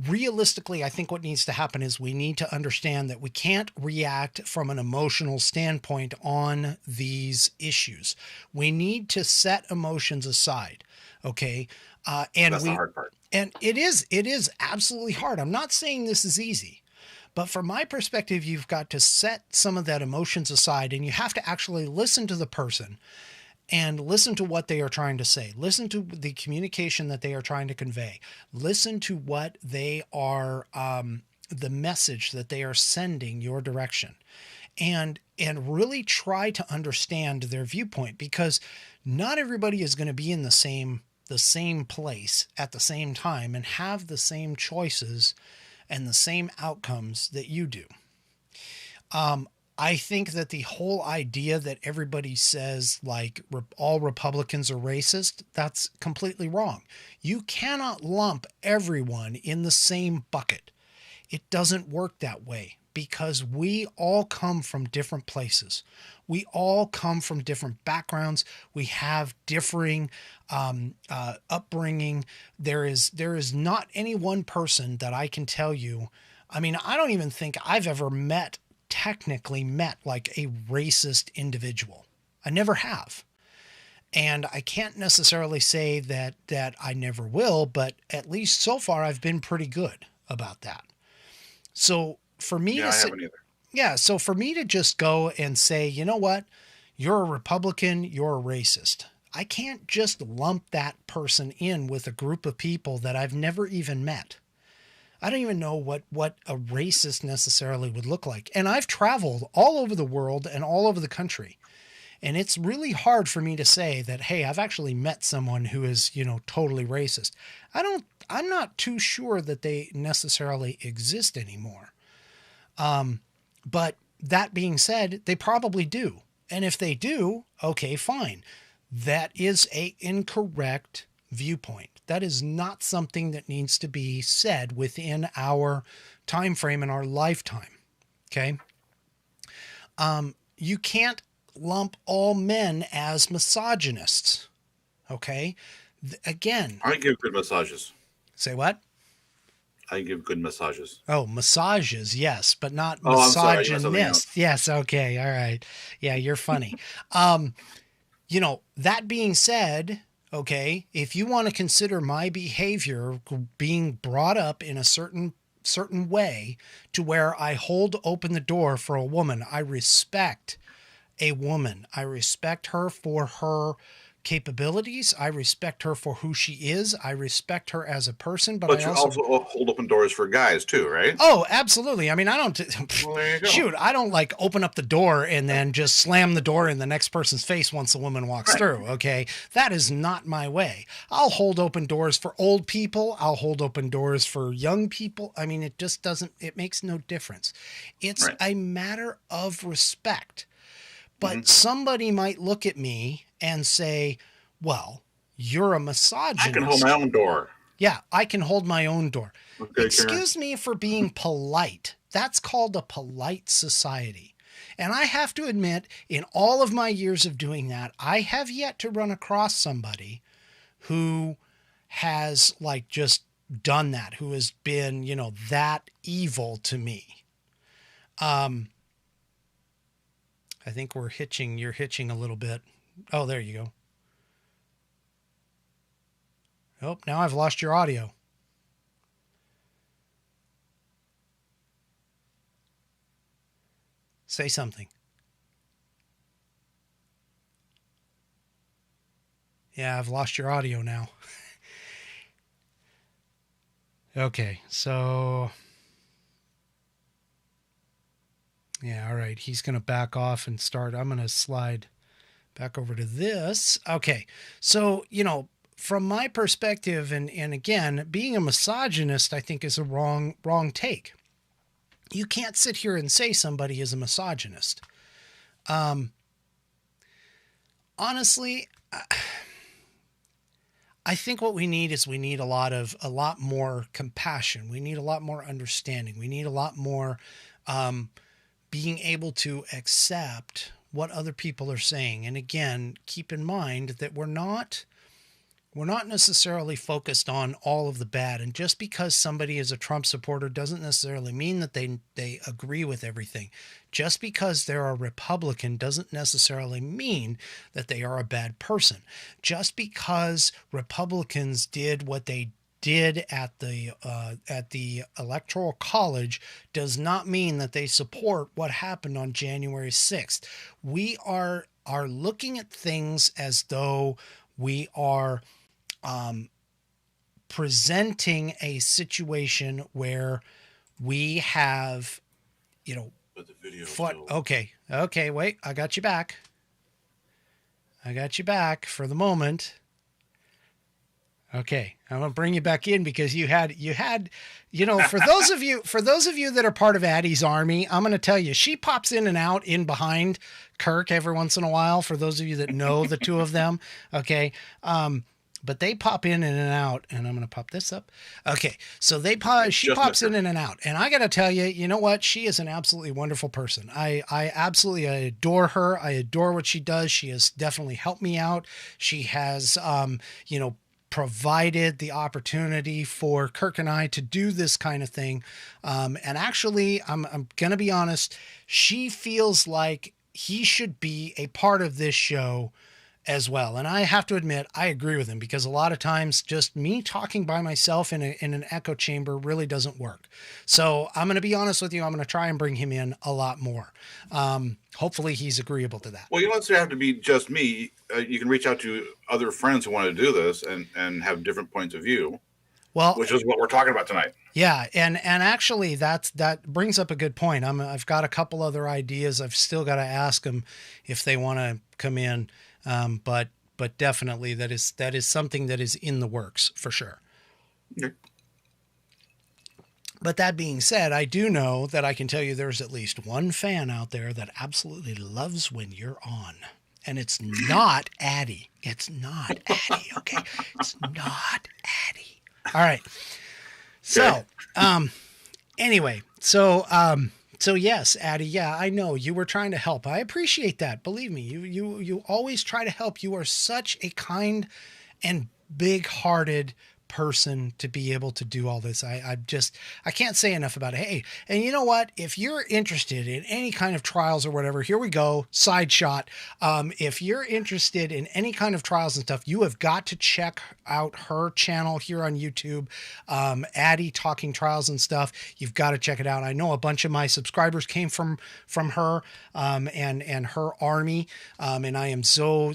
Realistically, I think what needs to happen is we need to understand that we can't react from an emotional standpoint on these issues. We need to set emotions aside. Okay. And that's the hard part. And it is absolutely hard. I'm not saying this is easy, but from my perspective, you've got to set some of that emotions aside, and you have to actually listen to the person and listen to what they are trying to say. Listen to the communication that they are trying to convey. Listen to what they are, the message that they are sending your direction, and really try to understand their viewpoint, because not everybody is going to be in the same place at the same time and have the same choices and the same outcomes that you do. I think that the whole idea that everybody says like all Republicans are racist, that's completely wrong. You cannot lump everyone in the same bucket. It doesn't work that way because we all come from different places. We all come from different backgrounds. We have differing upbringing. There is not any one person that I can tell you. I mean, I don't even think I've ever technically met like a racist individual. I never have. And I can't necessarily say that I never will, but at least so far I've been pretty good about that. So for me so for me to just go and say, you know what, you're a Republican, you're a racist. I can't just lump that person in with a group of people that I've never even met. I don't even know what a racist necessarily would look like. And I've traveled all over the world and all over the country. And it's really hard for me to say that, hey, I've actually met someone who is, totally racist. I'm not too sure that they necessarily exist anymore. But that being said, they probably do. And if they do, okay, fine. That is an incorrect viewpoint. That is not something that needs to be said within our time frame in our lifetime. Okay. You can't lump all men as misogynists. Okay. Again, I give good massages. Say what? I give good massages. Oh, massages, yes, but not misogynist. Yes, okay, all right. Yeah, you're funny. That being said, okay, if you want to consider my behavior being brought up in a certain way to where I hold open the door for a woman, I respect a woman. I respect her for her capabilities. I respect her for who she is. I respect her as a person, but you also hold open doors for guys too, right? Oh, absolutely. I mean, I don't shoot. I don't like open up the door and then just slam the door in the next person's face once a woman walks through. Okay. That is not my way. I'll hold open doors for old people. I'll hold open doors for young people. I mean, it makes no difference. It's a matter of respect. But somebody might look at me and say, well, you're a misogynist. I can hold my own door. Yeah, I can hold my own door. Okay, Excuse me for being polite. That's called a polite society. And I have to admit, in all of my years of doing that, I have yet to run across somebody who has just done that, who has been, that evil to me. I think you're hitching a little bit. Oh, there you go. Oh, now I've lost your audio. Say something. Yeah, I've lost your audio now. Okay, so... Yeah, all right. He's going to back off and start. I'm going to slide back over to this. Okay. So, from my perspective, and again, being a misogynist, I think is a wrong take. You can't sit here and say somebody is a misogynist. Honestly, I think what we need a lot more compassion. We need a lot more understanding. We need a lot more, being able to accept what other people are saying. And again, keep in mind that we're not necessarily focused on all of the bad. And just because somebody is a Trump supporter doesn't necessarily mean that they agree with everything. Just because they're a Republican doesn't necessarily mean that they are a bad person. Just because Republicans did what they did at the Electoral College does not mean that they support what happened on January 6th. We are looking at things as though we are presenting a situation where we have, But the video okay, wait, I got you back. For the moment. Okay, I'm gonna bring you back in because you had, for those of you that are part of Addie's army, I'm gonna tell you, she pops in and out in behind Kirk every once in a while. For those of you that know the two of them, okay, But they pop in and out, and I'm going to pop this up. Okay, so she Just pops missed her. in and out, and I got to tell you, you know what? She is an absolutely wonderful person. I absolutely adore her. I adore what she does. She has definitely helped me out. She has, provided the opportunity for Kirk and I to do this kind of thing. And actually, I'm going to be honest. She feels like he should be a part of this show as well. And I have to admit, I agree with him, because a lot of times just me talking by myself in an echo chamber really doesn't work. So I'm going to be honest with you. I'm going to try and bring him in a lot more. Hopefully he's agreeable to that. Well, you don't necessarily have to be just me. You can reach out to other friends who want to do this and have different points of view. Well, which is what we're talking about tonight. Yeah, and actually that brings up a good point. I've got a couple other ideas. I've still got to ask them if they want to come in, but definitely that is something that is in the works for sure. Okay. But that being said, I do know that I can tell you there's at least one fan out there that absolutely loves when you're on. And it's not Addie. It's not Addie, okay? It's not Addie. All right. So, anyway, so yes, Addie, yeah, I know you were trying to help. I appreciate that. Believe me, you always try to help. You are such a kind and big-hearted person to be able to do all this. I can't say enough about it. Hey, and you know what? If you're interested in any kind of trials or whatever, here we go. Side shot. If you're interested in any kind of trials and stuff, you have got to check out her channel here on YouTube. Addie Talking Trials and Stuff. You've got to check it out. I know a bunch of my subscribers came from her, and her army. And I am so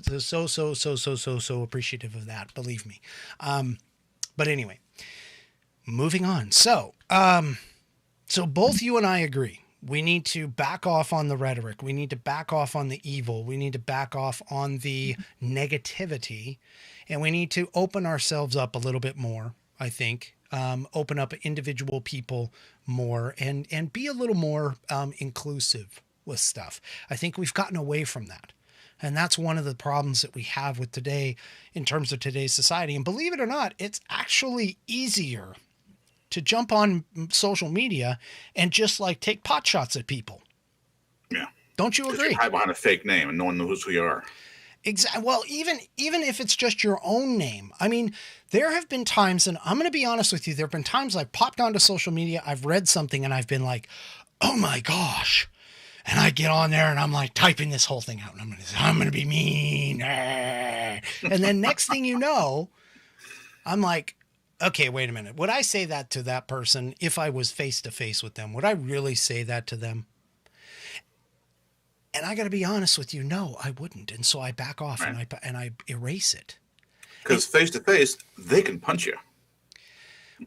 appreciative of that. Believe me. But anyway, moving on. So both you and I agree. We need to back off on the rhetoric. We need to back off on the evil. We need to back off on the negativity, and we need to open ourselves up a little bit more, I think. Open up individual people more and be a little more inclusive with stuff. I think we've gotten away from that. And that's one of the problems that we have with today in terms of today's society. And believe it or not, it's actually easier to jump on social media and just like take pot shots at people. Yeah. Don't you agree? You hide behind a fake name and no one knows who you are. Exactly. Well, even if it's just your own name. I mean, there have been times, and I'm going to be honest with you, there have been times I've popped onto social media, I've read something, and I've been like, oh my gosh. And I get on there and I'm like typing this whole thing out, and I'm going to be mean. And then next thing you know, I'm like, okay, wait a minute. Would I say that to that person if I was face to face with them? Would I really say that to them? And I got to be honest with you. No, I wouldn't. And so I back off and I erase it. Because face to face, they can punch you.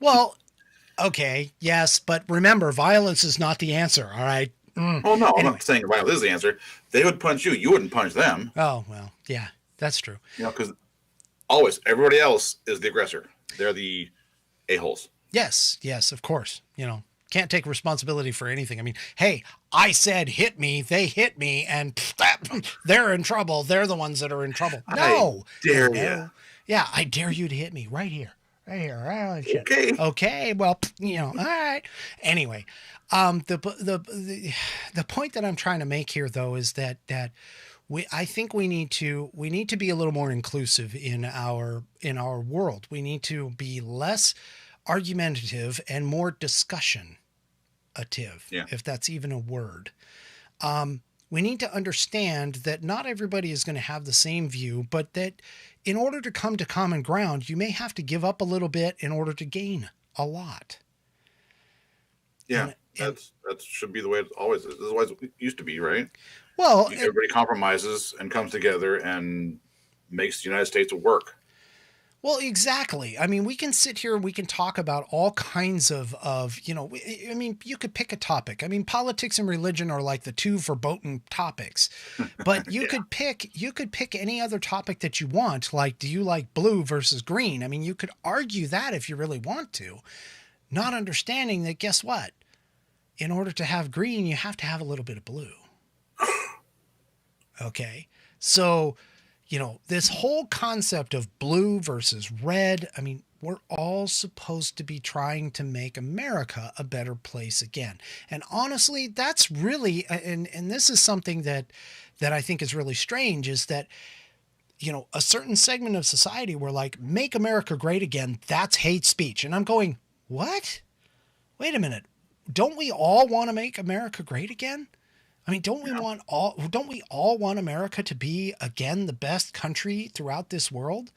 Well, okay. Yes. But remember, violence is not the answer. All right. Oh, no, I'm not saying violence is the answer. They would punch you. You wouldn't punch them. Oh, well, yeah, that's true. Because always everybody else is the aggressor. They're the a-holes. Yes, of course. Can't take responsibility for anything. I mean, hey, I said hit me, they hit me, and they're in trouble. They're the ones that are in trouble. No. I dare you. Yeah, I dare you to hit me right here. Right here. Right. Okay. Well, all right. Anyway, the point that I'm trying to make here, though, is that I think we need to be a little more inclusive in our world. We need to be less argumentative and more discussionative, if that's even a word. We need to understand that not everybody is going to have the same view, but that in order to come to common ground, you may have to give up a little bit in order to gain a lot. Yeah, that should be the way it always is. This is what it used to be, right? Well, everybody compromises and comes together and makes the United States work. Well, exactly. I mean, we can sit here and we can talk about all kinds of, I mean, you could pick a topic. I mean, politics and religion are like the two verboten topics, but you could pick any other topic that you want. Like, do you like blue versus green? I mean, you could argue that if you really want to, not understanding that, guess what? In order to have green, you have to have a little bit of blue. Okay. So You know, this whole concept of blue versus red, I mean, we're all supposed to be trying to make America a better place again. And honestly, that's really, and this is something that I think is really strange, is that, you know, a certain segment of society were like, make America great again. That's hate speech. And I'm going, what? Wait a minute. Don't we all want to make America great again? I mean, don't we all want America to be again the best country throughout this world?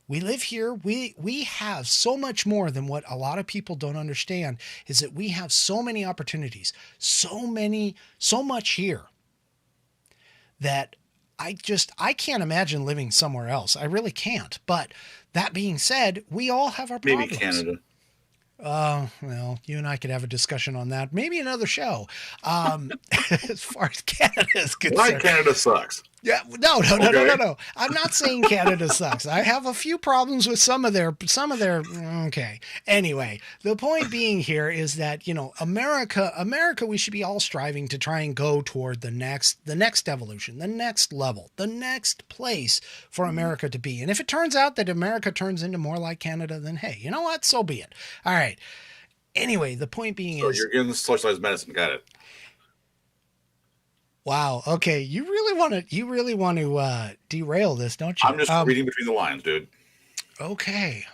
We live here. We have so much more than what a lot of people don't understand, is that we have so many opportunities, so much here that I can't imagine living somewhere else. I really can't. But that being said, we all have our problems. Maybe Canada. Well, you and I could have a discussion on that. Maybe another show. As far as Canada is concerned. Why Canada sucks? Yeah, no. I'm not saying Canada sucks. I have a few problems with some of their, okay. Anyway, the point being here is that, you know, America, we should be all striving to try and go toward the next evolution, the next level, the next place for America to be. And if it turns out that America turns into more like Canada, then hey, you know what? So be it. All right. Anyway, the point being is, you're getting socialized medicine. Got it. Wow. Okay. You really want to derail this, don't you? I'm just reading between the lines, dude. Okay.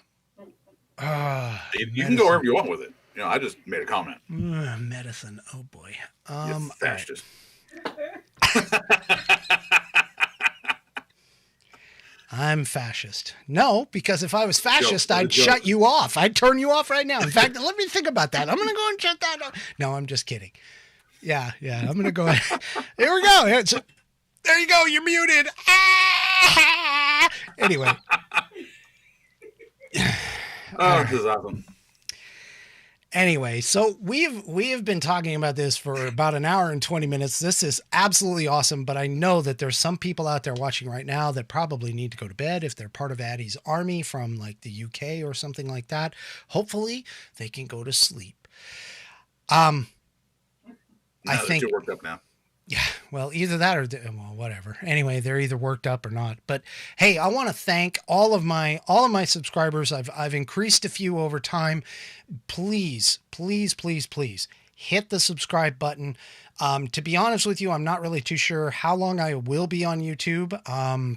You can go wherever you want with it. You know, I just made a comment. Medicine. Oh boy. Fascist. I'm fascist. No, because if I was fascist, I'd shut you off. I'd turn you off right now. In fact, let me think about that. I'm going to go and shut that off. No, I'm just kidding. Yeah. I'm going to go ahead. Here we go. There you go. You're muted. Anyway. Oh, this is awesome. Anyway, so we have been talking about this for about an hour and 20 minutes. This is absolutely awesome, but I know that there's some people out there watching right now that probably need to go to bed if they're part of Addie's army from like the UK or something like that. Hopefully they can go to sleep. I think you're worked up now. Yeah, well, either that or whatever. Anyway, they're either worked up or not. But hey, I want to thank all of my subscribers. I've increased a few over time. Please hit the subscribe button. To be honest with you, I'm not really too sure how long I will be on YouTube.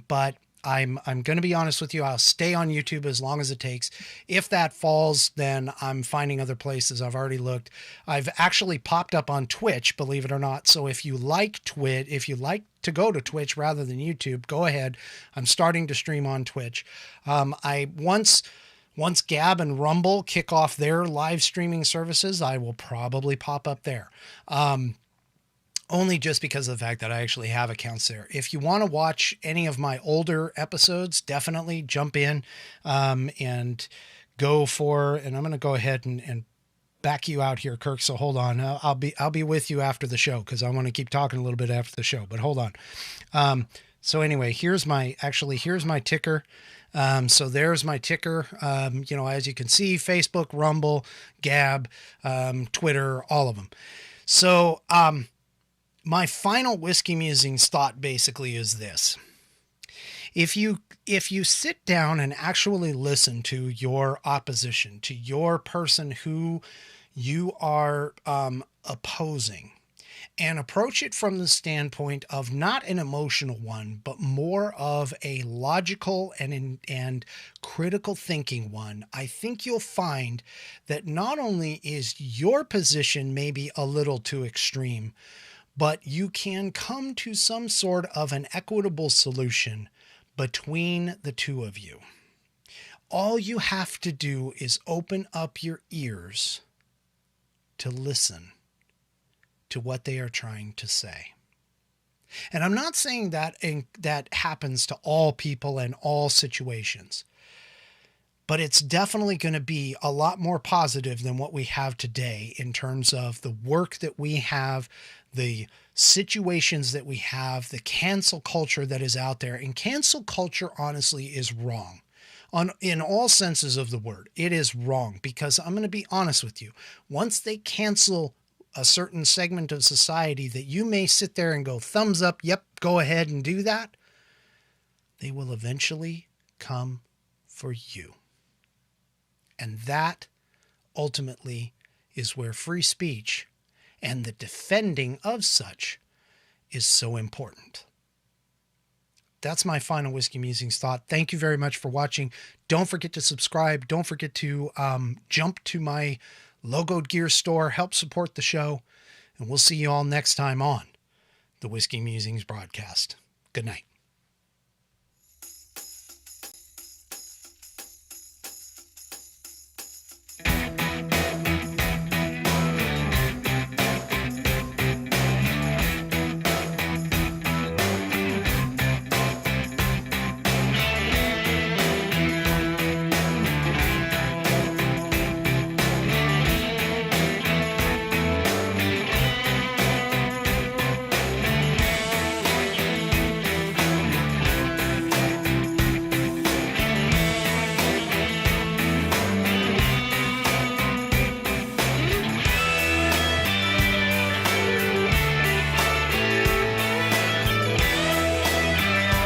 But I'm going to be honest with you. I'll stay on YouTube as long as it takes. If that falls, then I'm finding other places. I've already looked. I've actually popped up on Twitch, believe it or not. So if you like to go to Twitch rather than YouTube, go ahead. I'm starting to stream on Twitch. Once Gab and Rumble kick off their live streaming services, I will probably pop up there. Only just because of the fact that I actually have accounts there. If you want to watch any of my older episodes, definitely jump in and go for, and I'm going to go ahead and back you out here, Kirk. So hold on. I'll be with you after the show because I want to keep talking a little bit after the show, but hold on. So anyway, here's my ticker. So there's my ticker. As you can see, Facebook, Rumble, Gab, Twitter, all of them. So, my final Whiskey Musings thought basically is this. If you sit down and actually listen to your opposition, to your person who you are opposing, and approach it from the standpoint of not an emotional one, but more of a logical and critical thinking one, I think you'll find that not only is your position maybe a little too extreme, but you can come to some sort of an equitable solution between the two of you. All you have to do is open up your ears to listen to what they are trying to say. And I'm not saying that that happens to all people and all situations, but it's definitely going to be a lot more positive than what we have today in terms of the work that we have, the situations that we have, the cancel culture that is out there. And cancel culture, honestly, is wrong. In all senses of the word, it is wrong because I'm going to be honest with you. Once they cancel a certain segment of society that you may sit there and go, thumbs up, yep, go ahead and do that. they will eventually come for you. And that ultimately is where free speech and the defending of such is so important. That's my final Whiskey Musings thought. Thank you very much for watching. Don't forget to subscribe. Don't forget to jump to my logoed gear store. Help support the show. And we'll see you all next time on the Whiskey Musings broadcast. Good night.